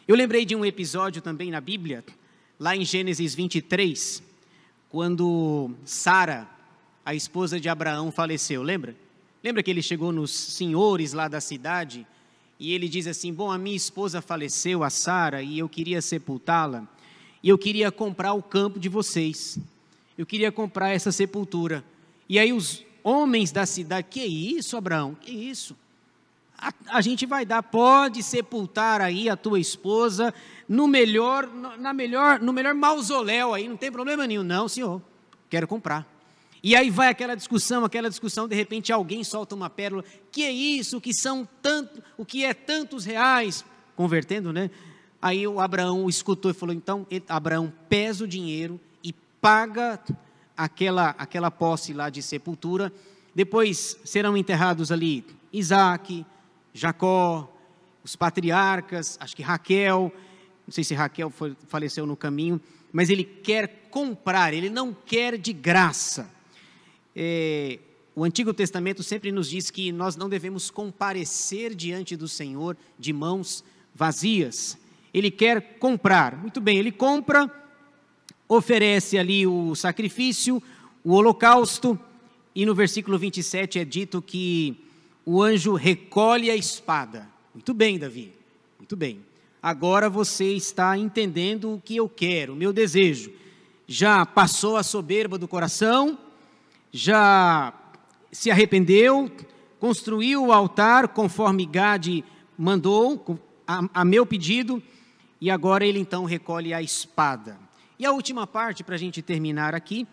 Speaker 1: Eu lembrei de um episódio também na Bíblia, lá em Gênesis 23, quando Sara, a esposa de Abraão, faleceu, lembra? Lembra que ele chegou nos senhores lá da cidade e ele diz assim: bom, a minha esposa faleceu, a Sara, e eu queria sepultá-la, e eu queria comprar o campo de vocês, eu queria comprar essa sepultura. E aí os homens da cidade: que isso, Abraão, que isso? A gente vai dar, pode sepultar aí a tua esposa no melhor mausoléu aí, não tem problema nenhum. Não, senhor, quero comprar. E aí vai aquela discussão, de repente alguém solta uma pérola: que é isso, o que é tantos reais? Convertendo, né? Aí o Abraão escutou e falou: então, Abraão pesa o dinheiro e paga aquela posse lá de sepultura. Depois serão enterrados ali Isaac, Jacó, os patriarcas, acho que Raquel, não sei se Raquel faleceu no caminho, mas ele quer comprar, ele não quer de graça. O Antigo Testamento sempre nos diz que nós não devemos comparecer diante do Senhor de mãos vazias. Ele quer comprar. Muito bem, ele compra, oferece ali o sacrifício, o holocausto, e no versículo 27 é dito que o anjo recolhe a espada. Muito bem, Davi, muito bem. Agora você está entendendo o que eu quero, o meu desejo. Já passou a soberba do coração, já se arrependeu, construiu o altar conforme Gade mandou, a meu pedido, e agora ele então recolhe a espada. E a última parte, para a gente terminar aqui,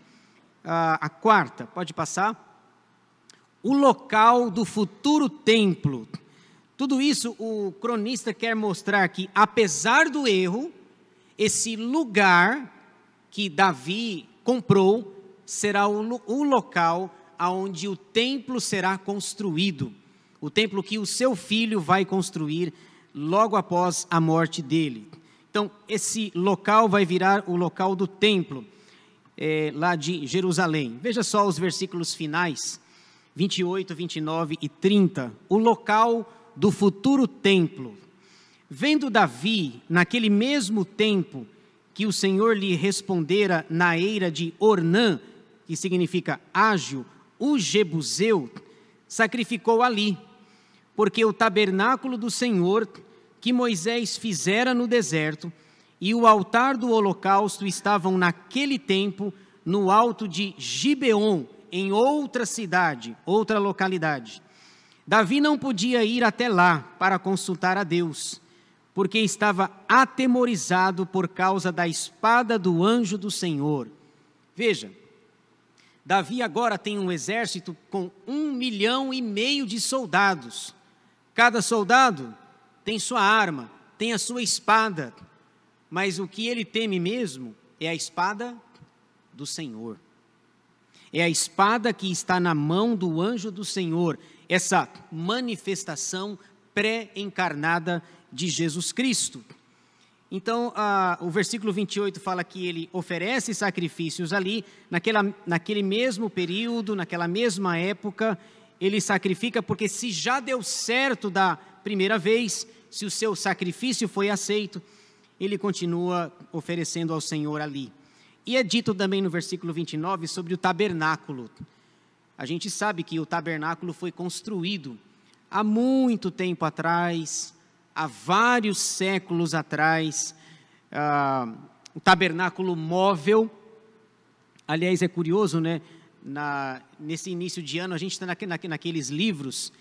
Speaker 1: a quarta, pode passar. O local do futuro templo. Tudo isso o cronista quer mostrar que, apesar do erro, esse lugar que Davi comprou será o local onde o templo será construído. O templo que o seu filho vai construir logo após a morte dele. Então, esse local vai virar o local do templo, lá de Jerusalém. Veja só os versículos finais, 28, 29 e 30. O local do futuro templo. Vendo Davi, naquele mesmo tempo que o Senhor lhe respondera na eira de Ornã, que significa ágil, o Jebuseu, sacrificou ali, porque o tabernáculo do Senhor que Moisés fizera no deserto e o altar do holocausto estavam naquele tempo no alto de Gibeon, em outra cidade, outra localidade. Davi não podia ir até lá para consultar a Deus, porque estava atemorizado por causa da espada do anjo do Senhor. Veja, Davi agora tem um exército com 1,5 milhão de soldados. Cada soldado tem sua arma, tem a sua espada, mas o que ele teme mesmo é a espada do Senhor. É a espada que está na mão do anjo do Senhor, essa manifestação pré-encarnada de Jesus Cristo. Então, o versículo 28 fala que ele oferece sacrifícios ali, naquele mesmo período, naquela mesma época, ele sacrifica, porque se já deu certo da primeira vez, se o seu sacrifício foi aceito, ele continua oferecendo ao Senhor ali. E é dito também no versículo 29 sobre o tabernáculo. A gente sabe que o tabernáculo foi construído há muito tempo atrás, há vários séculos atrás, o tabernáculo móvel. Aliás, é curioso, né? Nesse início de ano, a gente está naqueles livros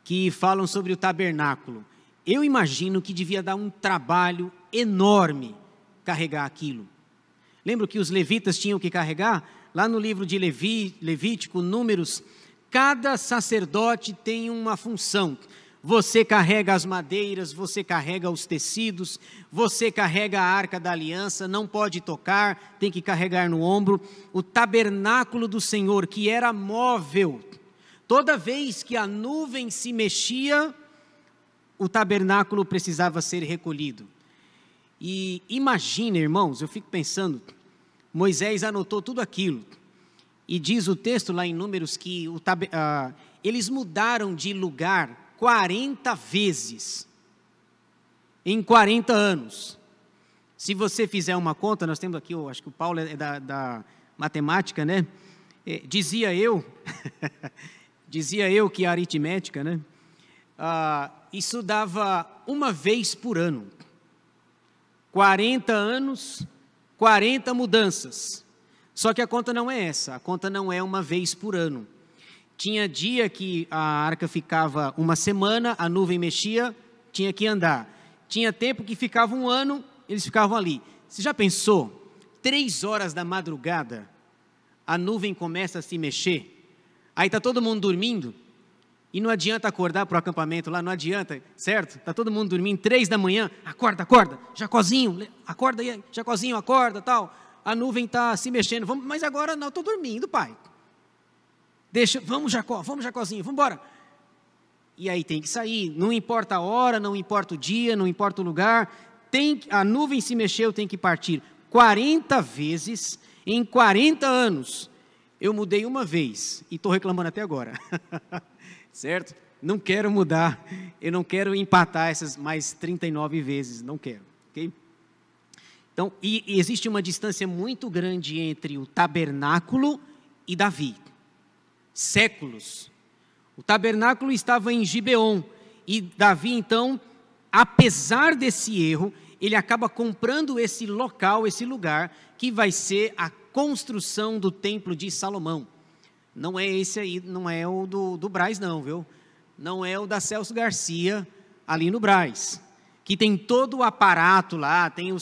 Speaker 1: que falam sobre o tabernáculo. Eu imagino que devia dar um trabalho enorme carregar aquilo. Lembra que os levitas tinham que carregar? Lá no livro de Levítico, Números, cada sacerdote tem uma função. Você carrega as madeiras, você carrega os tecidos, você carrega a arca da aliança, não pode tocar, tem que carregar no ombro. O tabernáculo do Senhor, que era móvel, toda vez que a nuvem se mexia, o tabernáculo precisava ser recolhido. E imagina, irmãos, eu fico pensando, Moisés anotou tudo aquilo, e diz o texto lá em Números que eles mudaram de lugar 40 vezes, em 40 anos. Se você fizer uma conta, nós temos aqui, acho que o Paulo é da matemática, né? Dizia eu que a aritmética, né? Isso dava uma vez por ano. 40 anos, 40 mudanças. Só que a conta não é essa, a conta não é uma vez por ano. Tinha dia que a arca ficava uma semana, a nuvem mexia, tinha que andar. Tinha tempo que ficava um ano, eles ficavam ali. Você já pensou? 3 horas da madrugada, a nuvem começa a se mexer. Aí está todo mundo dormindo, e não adianta acordar para o acampamento lá, não adianta, certo? Está todo mundo dormindo, 3 da manhã, acorda, Jacozinho, acorda aí, Jacozinho, acorda, tal. A nuvem está se mexendo, mas agora não, estou dormindo, pai. Vamos Jacozinho, vamos embora. E aí tem que sair, não importa a hora, não importa o dia, não importa o lugar, a nuvem se mexeu, tem que partir. 40 vezes, em 40 anos, eu mudei uma vez, e estou reclamando até agora, certo? Não quero mudar, eu não quero empatar essas mais 39 vezes, não quero, ok? Então, e existe uma distância muito grande entre o tabernáculo e Davi. Séculos. O tabernáculo estava em Gibeon, e Davi, então, apesar desse erro, ele acaba comprando esse local, esse lugar, que vai ser a construção do templo de Salomão. Não é esse aí, não é o do Brás não, viu? Não é o da Celso Garcia, ali no Brás, que tem todo o aparato lá, tem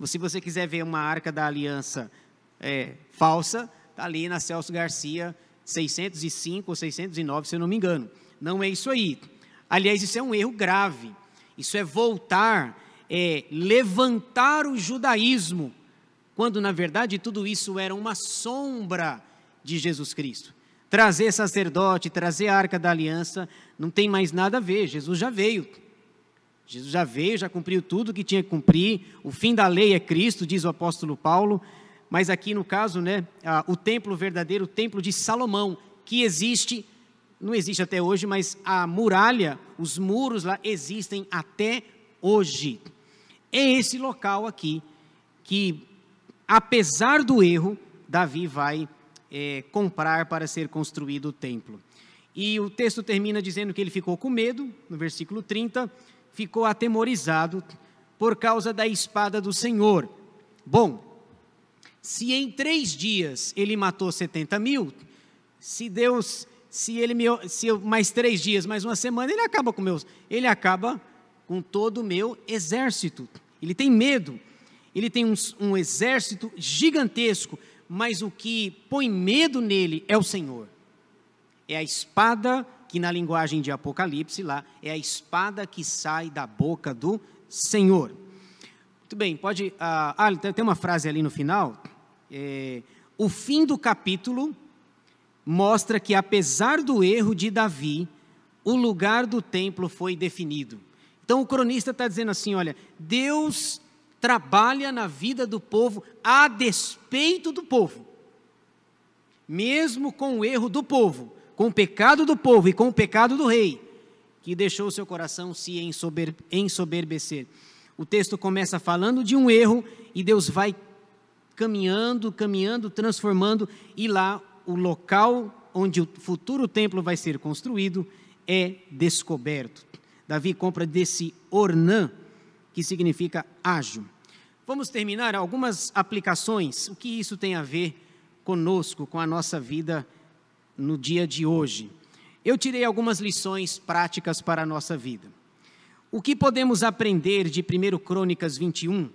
Speaker 1: se você quiser ver uma arca da aliança falsa, está ali na Celso Garcia, 605 ou 609, se eu não me engano. Não é isso aí. Aliás, isso é um erro grave. Isso é levantar o judaísmo, quando na verdade tudo isso era uma sombra de Jesus Cristo. Trazer sacerdote, trazer a arca da aliança, não tem mais nada a ver. Jesus já veio, já cumpriu tudo que tinha que cumprir. O fim da lei é Cristo, diz o apóstolo Paulo. Mas aqui no caso, né, o templo verdadeiro, o templo de Salomão, que existe, não existe até hoje, mas a muralha, os muros lá existem até hoje. É esse local aqui que, apesar do erro, Davi vai comprar para ser construído o templo. E o texto termina dizendo que ele ficou com medo, no versículo 30, ficou atemorizado por causa da espada do Senhor. Bom, se em 3 dias ele matou 70 mil, se mais 3 dias, mais uma semana, ele acaba com todo o meu exército. Ele tem medo, ele tem um exército gigantesco, mas o que põe medo nele é o Senhor. É a espada que na linguagem de Apocalipse lá, é a espada que sai da boca do Senhor. Muito bem, tem uma frase ali no final. O fim do capítulo mostra que, apesar do erro de Davi, o lugar do templo foi definido. Então o cronista está dizendo assim, olha, Deus trabalha na vida do povo a despeito do povo. Mesmo com o erro do povo, com o pecado do povo e com o pecado do rei, que deixou o seu coração se ensoberbecer. O texto começa falando de um erro e Deus vai caminhando, transformando, e lá o local onde o futuro templo vai ser construído é descoberto. Davi compra desse Ornã, que significa ágil. Vamos terminar algumas aplicações, o que isso tem a ver conosco, com a nossa vida no dia de hoje. Eu tirei algumas lições práticas para a nossa vida. O que podemos aprender de 1 Crônicas 21?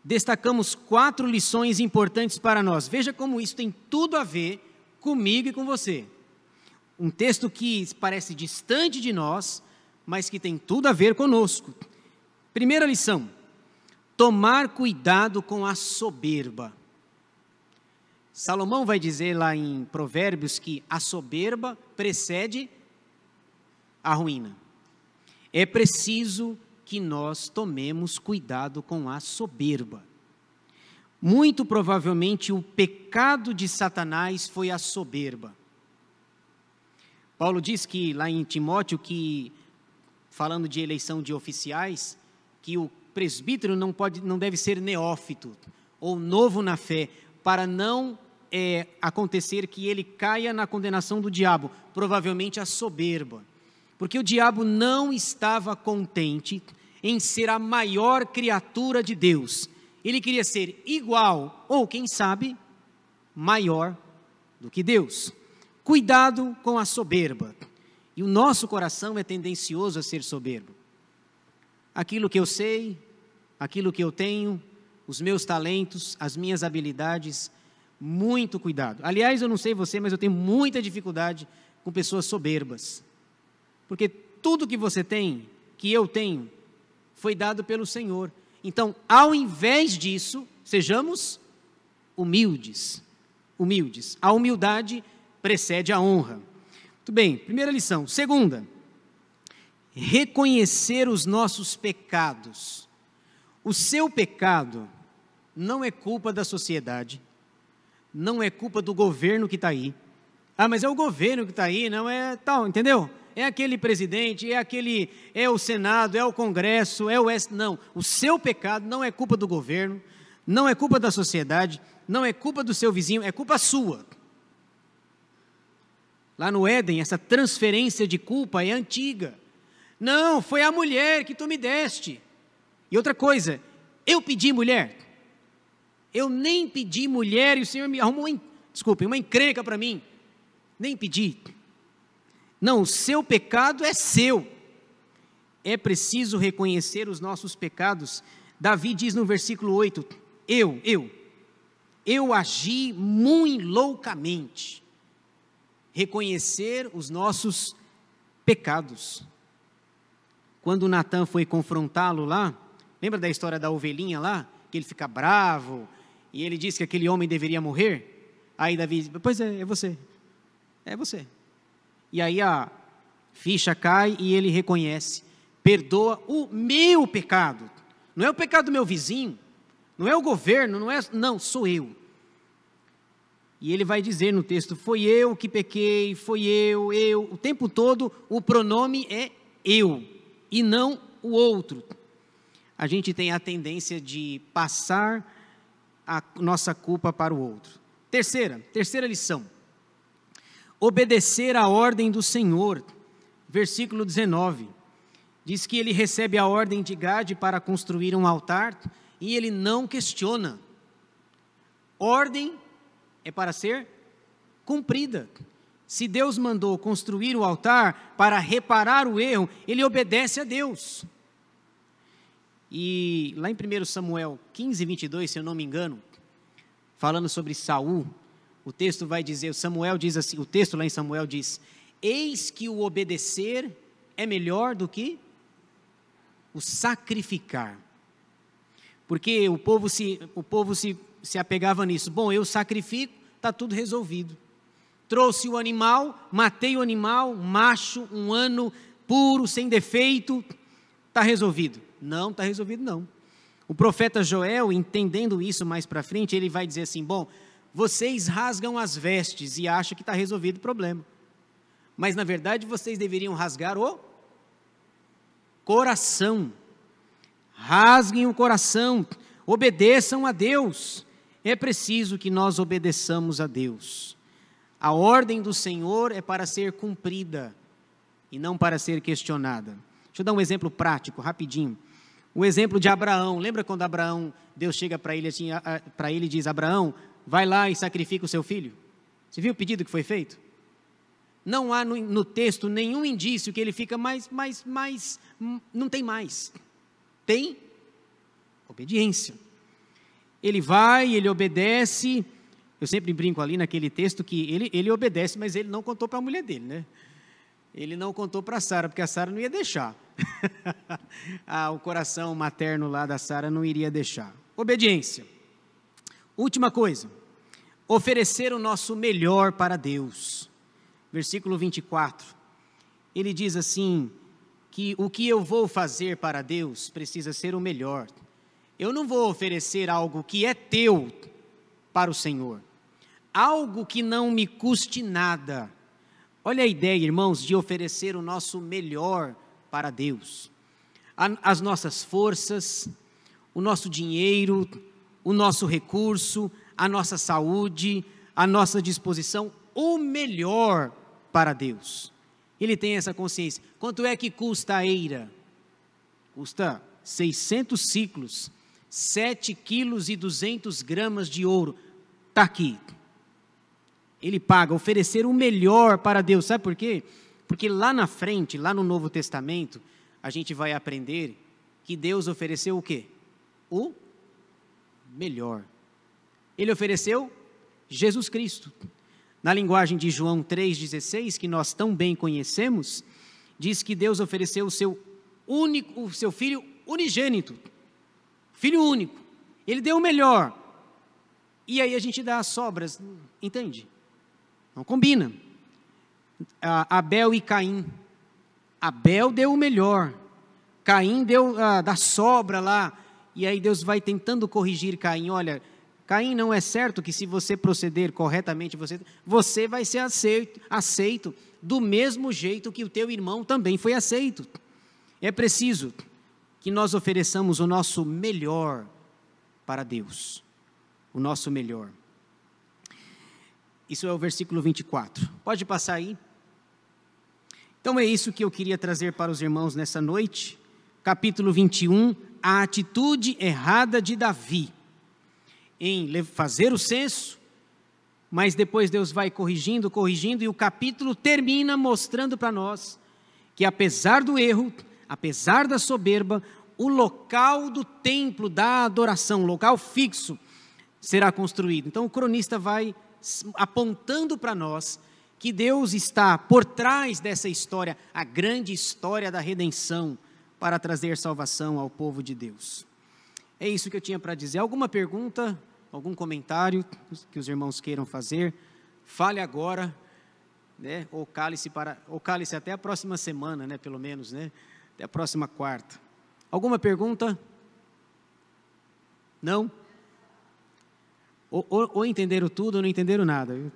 Speaker 1: Destacamos 4 lições importantes para nós. Veja como isso tem tudo a ver comigo e com você. Um texto que parece distante de nós, mas que tem tudo a ver conosco. Primeira lição: tomar cuidado com a soberba. Salomão vai dizer lá em Provérbios que a soberba precede a ruína. É preciso que nós tomemos cuidado com a soberba. Muito provavelmente o pecado de Satanás foi a soberba. Paulo diz que lá em Timóteo que, falando de eleição de oficiais, que o presbítero não deve ser neófito ou novo na fé, para não acontecer que ele caia na condenação do diabo, provavelmente a soberba. Porque o diabo não estava contente em ser a maior criatura de Deus. Ele queria ser igual, ou quem sabe, maior do que Deus. Cuidado com a soberba. E o nosso coração é tendencioso a ser soberbo. Aquilo que eu sei, aquilo que eu tenho, os meus talentos, as minhas habilidades, muito cuidado. Aliás, eu não sei você, mas eu tenho muita dificuldade com pessoas soberbas. Porque tudo que você tem, que eu tenho, foi dado pelo Senhor. Então, ao invés disso, sejamos humildes. Humildes. A humildade precede a honra. Muito bem, primeira lição. Segunda, reconhecer os nossos pecados. O seu pecado não é culpa da sociedade, não é culpa do governo que está aí. Ah, mas é o governo que está aí, não é tal, entendeu? É aquele presidente, é o Senado, é o Congresso, é o não. O seu pecado não é culpa do governo, não é culpa da sociedade, não é culpa do seu vizinho, é culpa sua. Lá no Éden, essa transferência de culpa é antiga. Não, foi a mulher que tu me deste. E outra coisa, eu pedi mulher. Eu nem pedi mulher e o Senhor me arrumou, uma encrenca para mim. Nem pedi. Não, o seu pecado é seu. É preciso reconhecer os nossos pecados. Davi diz no versículo 8, eu agi muito loucamente. Reconhecer os nossos pecados. Quando Natã foi confrontá-lo lá, lembra da história da ovelhinha lá? Que ele fica bravo, e ele diz que aquele homem deveria morrer? Aí Davi diz, pois é você. É você. E aí a ficha cai e ele reconhece, perdoa o meu pecado. Não é o pecado do meu vizinho, não é o governo, não, sou eu. E ele vai dizer no texto, foi eu que pequei, foi eu, o tempo todo o pronome é eu, e não o outro. A gente tem a tendência de passar a nossa culpa para o outro. Terceira lição. Obedecer à ordem do Senhor. Versículo 19. Diz que ele recebe a ordem de Gade para construir um altar e ele não questiona. Ordem é para ser cumprida. Se Deus mandou construir o altar para reparar o erro, ele obedece a Deus. E lá em 1 Samuel 15, 22, se eu não me engano, falando sobre Saul, o texto vai dizer, Samuel diz assim, o texto lá em Samuel diz, eis que o obedecer é melhor do que o sacrificar. Porque o povo se apegava nisso. Bom, eu sacrifico, está tudo resolvido. Trouxe o animal, matei o animal, macho, um ano, puro, sem defeito, está resolvido. Não está resolvido não. O profeta Joel, entendendo isso mais para frente, ele vai dizer assim, bom, vocês rasgam as vestes e acham que está resolvido o problema. Mas na verdade vocês deveriam rasgar o coração. Rasguem o coração, obedeçam a Deus. É preciso que nós obedeçamos a Deus. A ordem do Senhor é para ser cumprida e não para ser questionada. Deixa eu dar um exemplo prático, rapidinho. O exemplo de Abraão. Lembra quando Abraão, Deus chega para ele assim, e diz, Abraão, vai lá e sacrifica o seu filho? Você viu o pedido que foi feito? Não há no texto nenhum indício que ele fica mais, não tem mais. Tem obediência. Ele vai, ele obedece. Eu sempre brinco ali naquele texto que ele obedece, mas ele não contou para a mulher dele, né? Ele não contou para a Sara, porque a Sara não ia deixar. O coração materno lá da Sara não iria deixar. Obediência. Última coisa, oferecer o nosso melhor para Deus. Versículo 24, ele diz assim, que o que eu vou fazer para Deus precisa ser o melhor. Eu não vou oferecer algo que é teu para o Senhor, algo que não me custe nada. Olha a ideia, irmãos, de oferecer o nosso melhor para Deus. As nossas forças, o nosso dinheiro, o nosso recurso, a nossa saúde, a nossa disposição, o melhor para Deus. Ele tem essa consciência. Quanto é que custa a eira? Custa 600 ciclos, 7 quilos e 200 gramas de ouro. Está aqui. Ele paga, oferecer o melhor para Deus. Sabe por quê? Porque lá na frente, lá no Novo Testamento, a gente vai aprender que Deus ofereceu o quê? O melhor. Ele ofereceu Jesus Cristo. Na linguagem de João 3,16, que nós tão bem conhecemos, diz que Deus ofereceu o seu Filho unigênito, Filho único. Ele deu o melhor. E aí a gente dá as sobras, entende? Não combina. Abel e Caim. Abel deu o melhor. Caim deu da sobra lá. E aí Deus vai tentando corrigir Caim. Olha, Caim, não é certo que se você proceder corretamente, você vai ser aceito do mesmo jeito que o teu irmão também foi aceito. É preciso que nós ofereçamos o nosso melhor para Deus. O nosso melhor. Isso é o versículo 24. Pode passar aí. Então é isso que eu queria trazer para os irmãos nessa noite. Capítulo 21, a atitude errada de Davi em fazer o censo, mas depois Deus vai corrigindo, e o capítulo termina mostrando para nós que apesar do erro, apesar da soberba, o local do templo da adoração, local fixo, será construído. Então o cronista vai apontando para nós que Deus está por trás dessa história, a grande história da redenção, para trazer salvação ao povo de Deus. É isso que eu tinha para dizer. Alguma pergunta, algum comentário que os irmãos queiram fazer? Fale agora, né? Ou cale-se até a próxima semana, né? Pelo menos, né? Até a próxima quarta. Alguma pergunta? Não? Ou entenderam tudo ou não entenderam nada. Viu?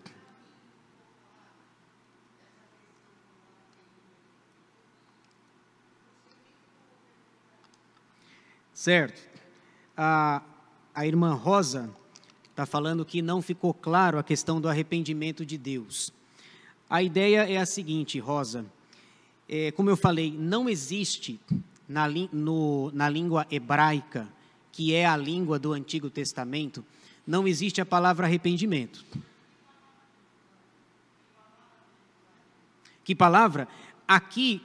Speaker 1: Certo. A irmã Rosa está falando que não ficou claro a questão do arrependimento de Deus. A ideia é a seguinte, Rosa. Como eu falei, não existe na língua hebraica, que é a língua do Antigo Testamento, não existe a palavra arrependimento. Que palavra? Aqui,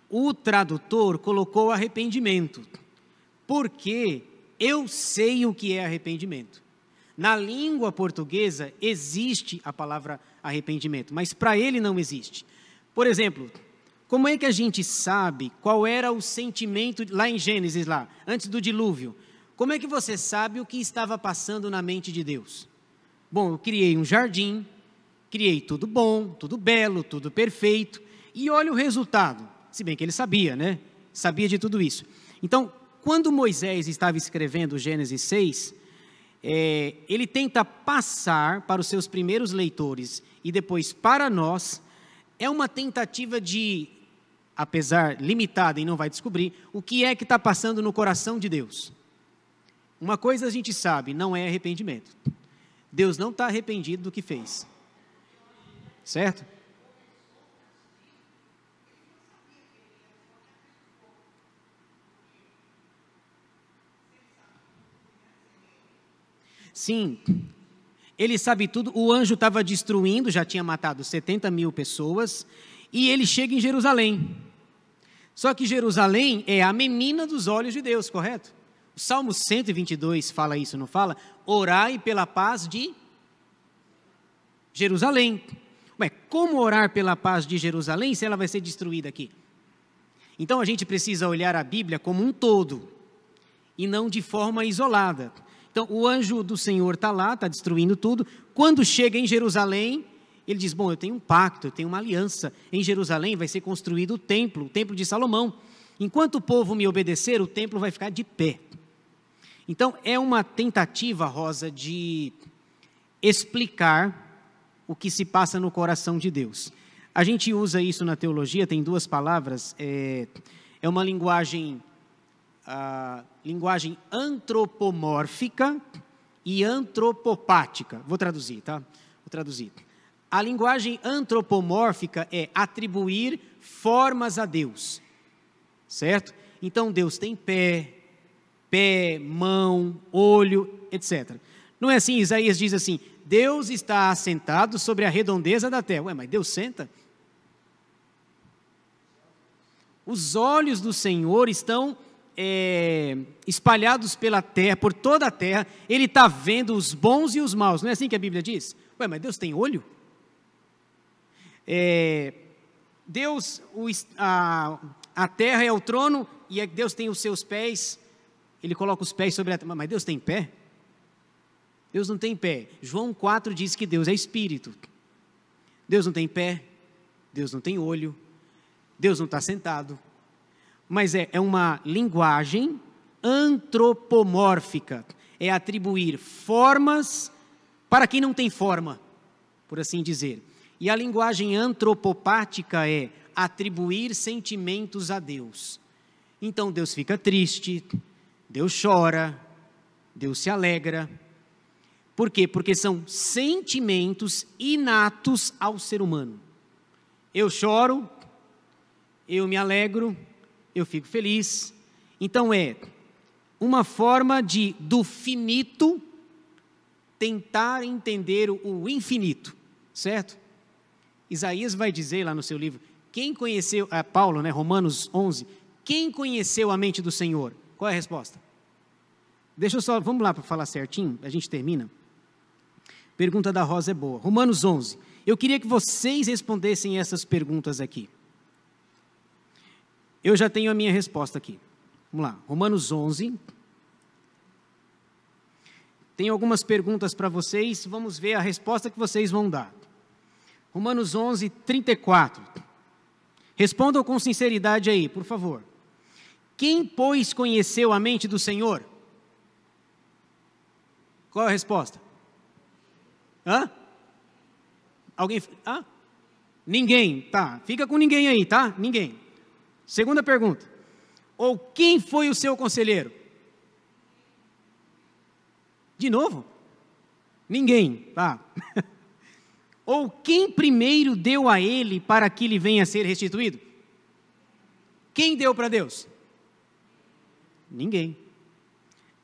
Speaker 1: o tradutor colocou arrependimento, porque eu sei o que é arrependimento. Na língua portuguesa existe a palavra arrependimento, mas para ele não existe. Por exemplo, como é que a gente sabe qual era o sentimento, lá em Gênesis, lá, antes do dilúvio? Como é que você sabe o que estava passando na mente de Deus? Bom, eu criei um jardim, criei tudo bom, tudo belo, tudo perfeito, e olha o resultado. Se bem que ele sabia, né? Sabia de tudo isso. Então, quando Moisés estava escrevendo Gênesis 6, ele tenta passar para os seus primeiros leitores e depois para nós, é uma tentativa de, apesar limitada e não vai descobrir, o que é que está passando no coração de Deus. Uma coisa a gente sabe, não é arrependimento. Deus não está arrependido do que fez. Certo? Sim, ele sabe tudo. O anjo estava destruindo, já tinha matado 70 mil pessoas, e ele chega em Jerusalém. Só que Jerusalém é a menina dos olhos de Deus, correto? O Salmo 122 fala isso, não fala? Orai pela paz de Jerusalém. Ué, como orar pela paz de Jerusalém se ela vai ser destruída aqui? Então a gente precisa olhar a Bíblia como um todo e não de forma isolada. Então o anjo do Senhor está lá, está destruindo tudo. Quando chega em Jerusalém, ele diz, bom, eu tenho um pacto, eu tenho uma aliança. Em Jerusalém vai ser construído o templo de Salomão. Enquanto o povo me obedecer, o templo vai ficar de pé. Então é uma tentativa, Rosa, de explicar o que se passa no coração de Deus. A gente usa isso na teologia, tem duas palavras, é uma linguagem antropomórfica e antropopática. Vou traduzir, tá? Vou traduzir. A linguagem antropomórfica é atribuir formas a Deus, certo? Então Deus tem pé, mão, olho, etc. Não é assim? Isaías diz assim, Deus está assentado sobre a redondeza da terra. Ué, mas Deus senta? Os olhos do Senhor estão espalhados pela terra, por toda a terra. Ele está vendo os bons e os maus. Não é assim que a Bíblia diz? Ué, mas Deus tem olho? Deus, a terra é o trono e Deus tem os seus pés. Ele coloca os pés sobre a terra. Mas Deus tem pé? Deus não tem pé. João 4 diz que Deus é espírito. Deus não tem pé, Deus não tem olho, Deus não está sentado. Mas é uma linguagem antropomórfica. É atribuir formas para quem não tem forma, por assim dizer. E a linguagem antropopática é atribuir sentimentos a Deus. Então Deus fica triste, Deus chora, Deus se alegra. Por quê? Porque são sentimentos inatos ao ser humano. Eu choro, eu me alegro, eu fico feliz. Então é uma forma do finito tentar entender o infinito, certo? Isaías vai dizer lá no seu livro, quem conheceu, Paulo, né, Romanos 11, quem conheceu a mente do Senhor? Qual é a resposta? Vamos lá para falar certinho, a gente termina. Pergunta da Rosa é boa. Romanos 11. Eu queria que vocês respondessem essas perguntas aqui. Eu já tenho a minha resposta aqui. Vamos lá. Romanos 11. Tenho algumas perguntas para vocês. Vamos ver a resposta que vocês vão dar. Romanos 11, 34. Respondam com sinceridade aí, por favor. Quem, pois, conheceu a mente do Senhor? Qual é a resposta? Hã? Alguém? Hã? Ninguém, tá. Fica com ninguém aí, tá? Ninguém. Segunda pergunta. Ou quem foi o seu conselheiro? De novo? Ninguém, tá. Ou quem primeiro deu a ele para que lhe venha a ser restituído? Quem deu para Deus? Ninguém.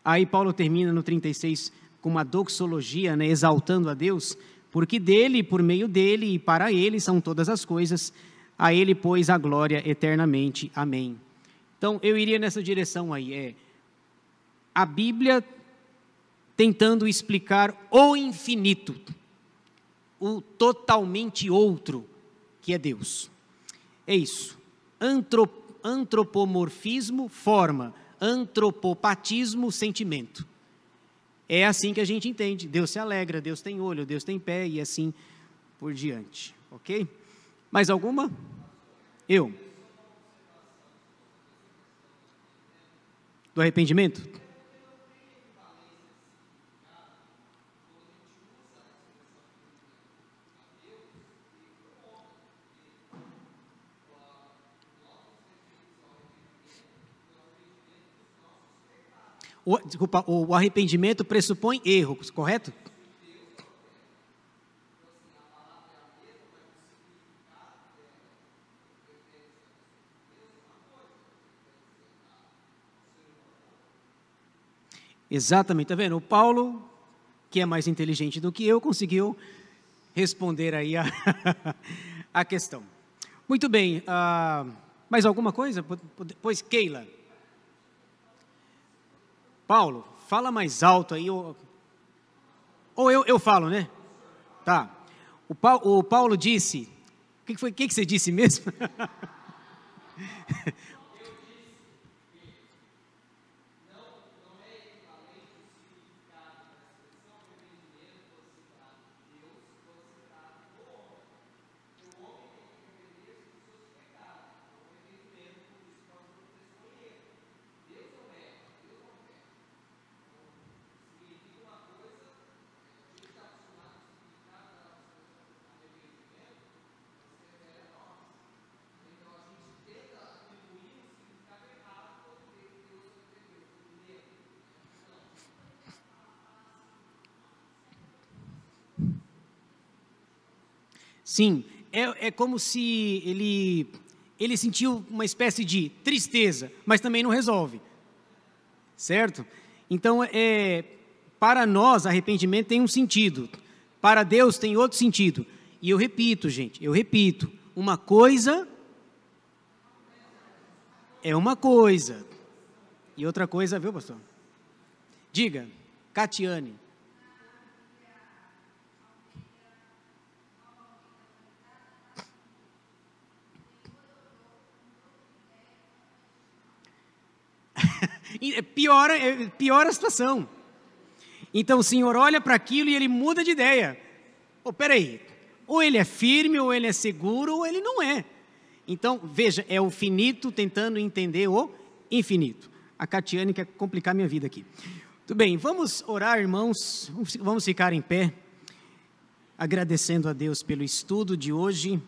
Speaker 1: Aí Paulo termina no 36 com uma doxologia, né, exaltando a Deus, porque dele, por meio dele e para ele são todas as coisas, a ele, pois, a glória eternamente. Amém. Então, eu iria nessa direção aí, a Bíblia tentando explicar o infinito, o totalmente outro, que é Deus. É isso. Antropomorfismo, forma. Antropopatismo, sentimento. É assim que a gente entende. Deus se alegra, Deus tem olho, Deus tem pé e assim por diante. Ok? Mais alguma? Eu. Do arrependimento? Desculpa, o arrependimento pressupõe erro, correto? Exatamente, está vendo? O Paulo, que é mais inteligente do que eu, conseguiu responder aí a questão. Muito bem, mais alguma coisa? Pois, Keila. Paulo, fala mais alto aí, ou eu falo, né? Tá. O Paulo disse, o que você disse mesmo? Sim, é como se ele sentiu uma espécie de tristeza, mas também não resolve, certo? Então, para nós, arrependimento tem um sentido, para Deus tem outro sentido. E eu repito, gente, uma coisa é uma coisa, e outra coisa, viu, pastor? Diga, Catiane. Piora a situação. Então o Senhor olha para aquilo e ele muda de ideia. Peraí, ou ele é firme, ou ele é seguro, ou ele não é. Então, veja, é o finito tentando entender o infinito. A Catiane quer complicar minha vida aqui. Tudo bem, vamos orar, irmãos, vamos ficar em pé, agradecendo a Deus pelo estudo de hoje.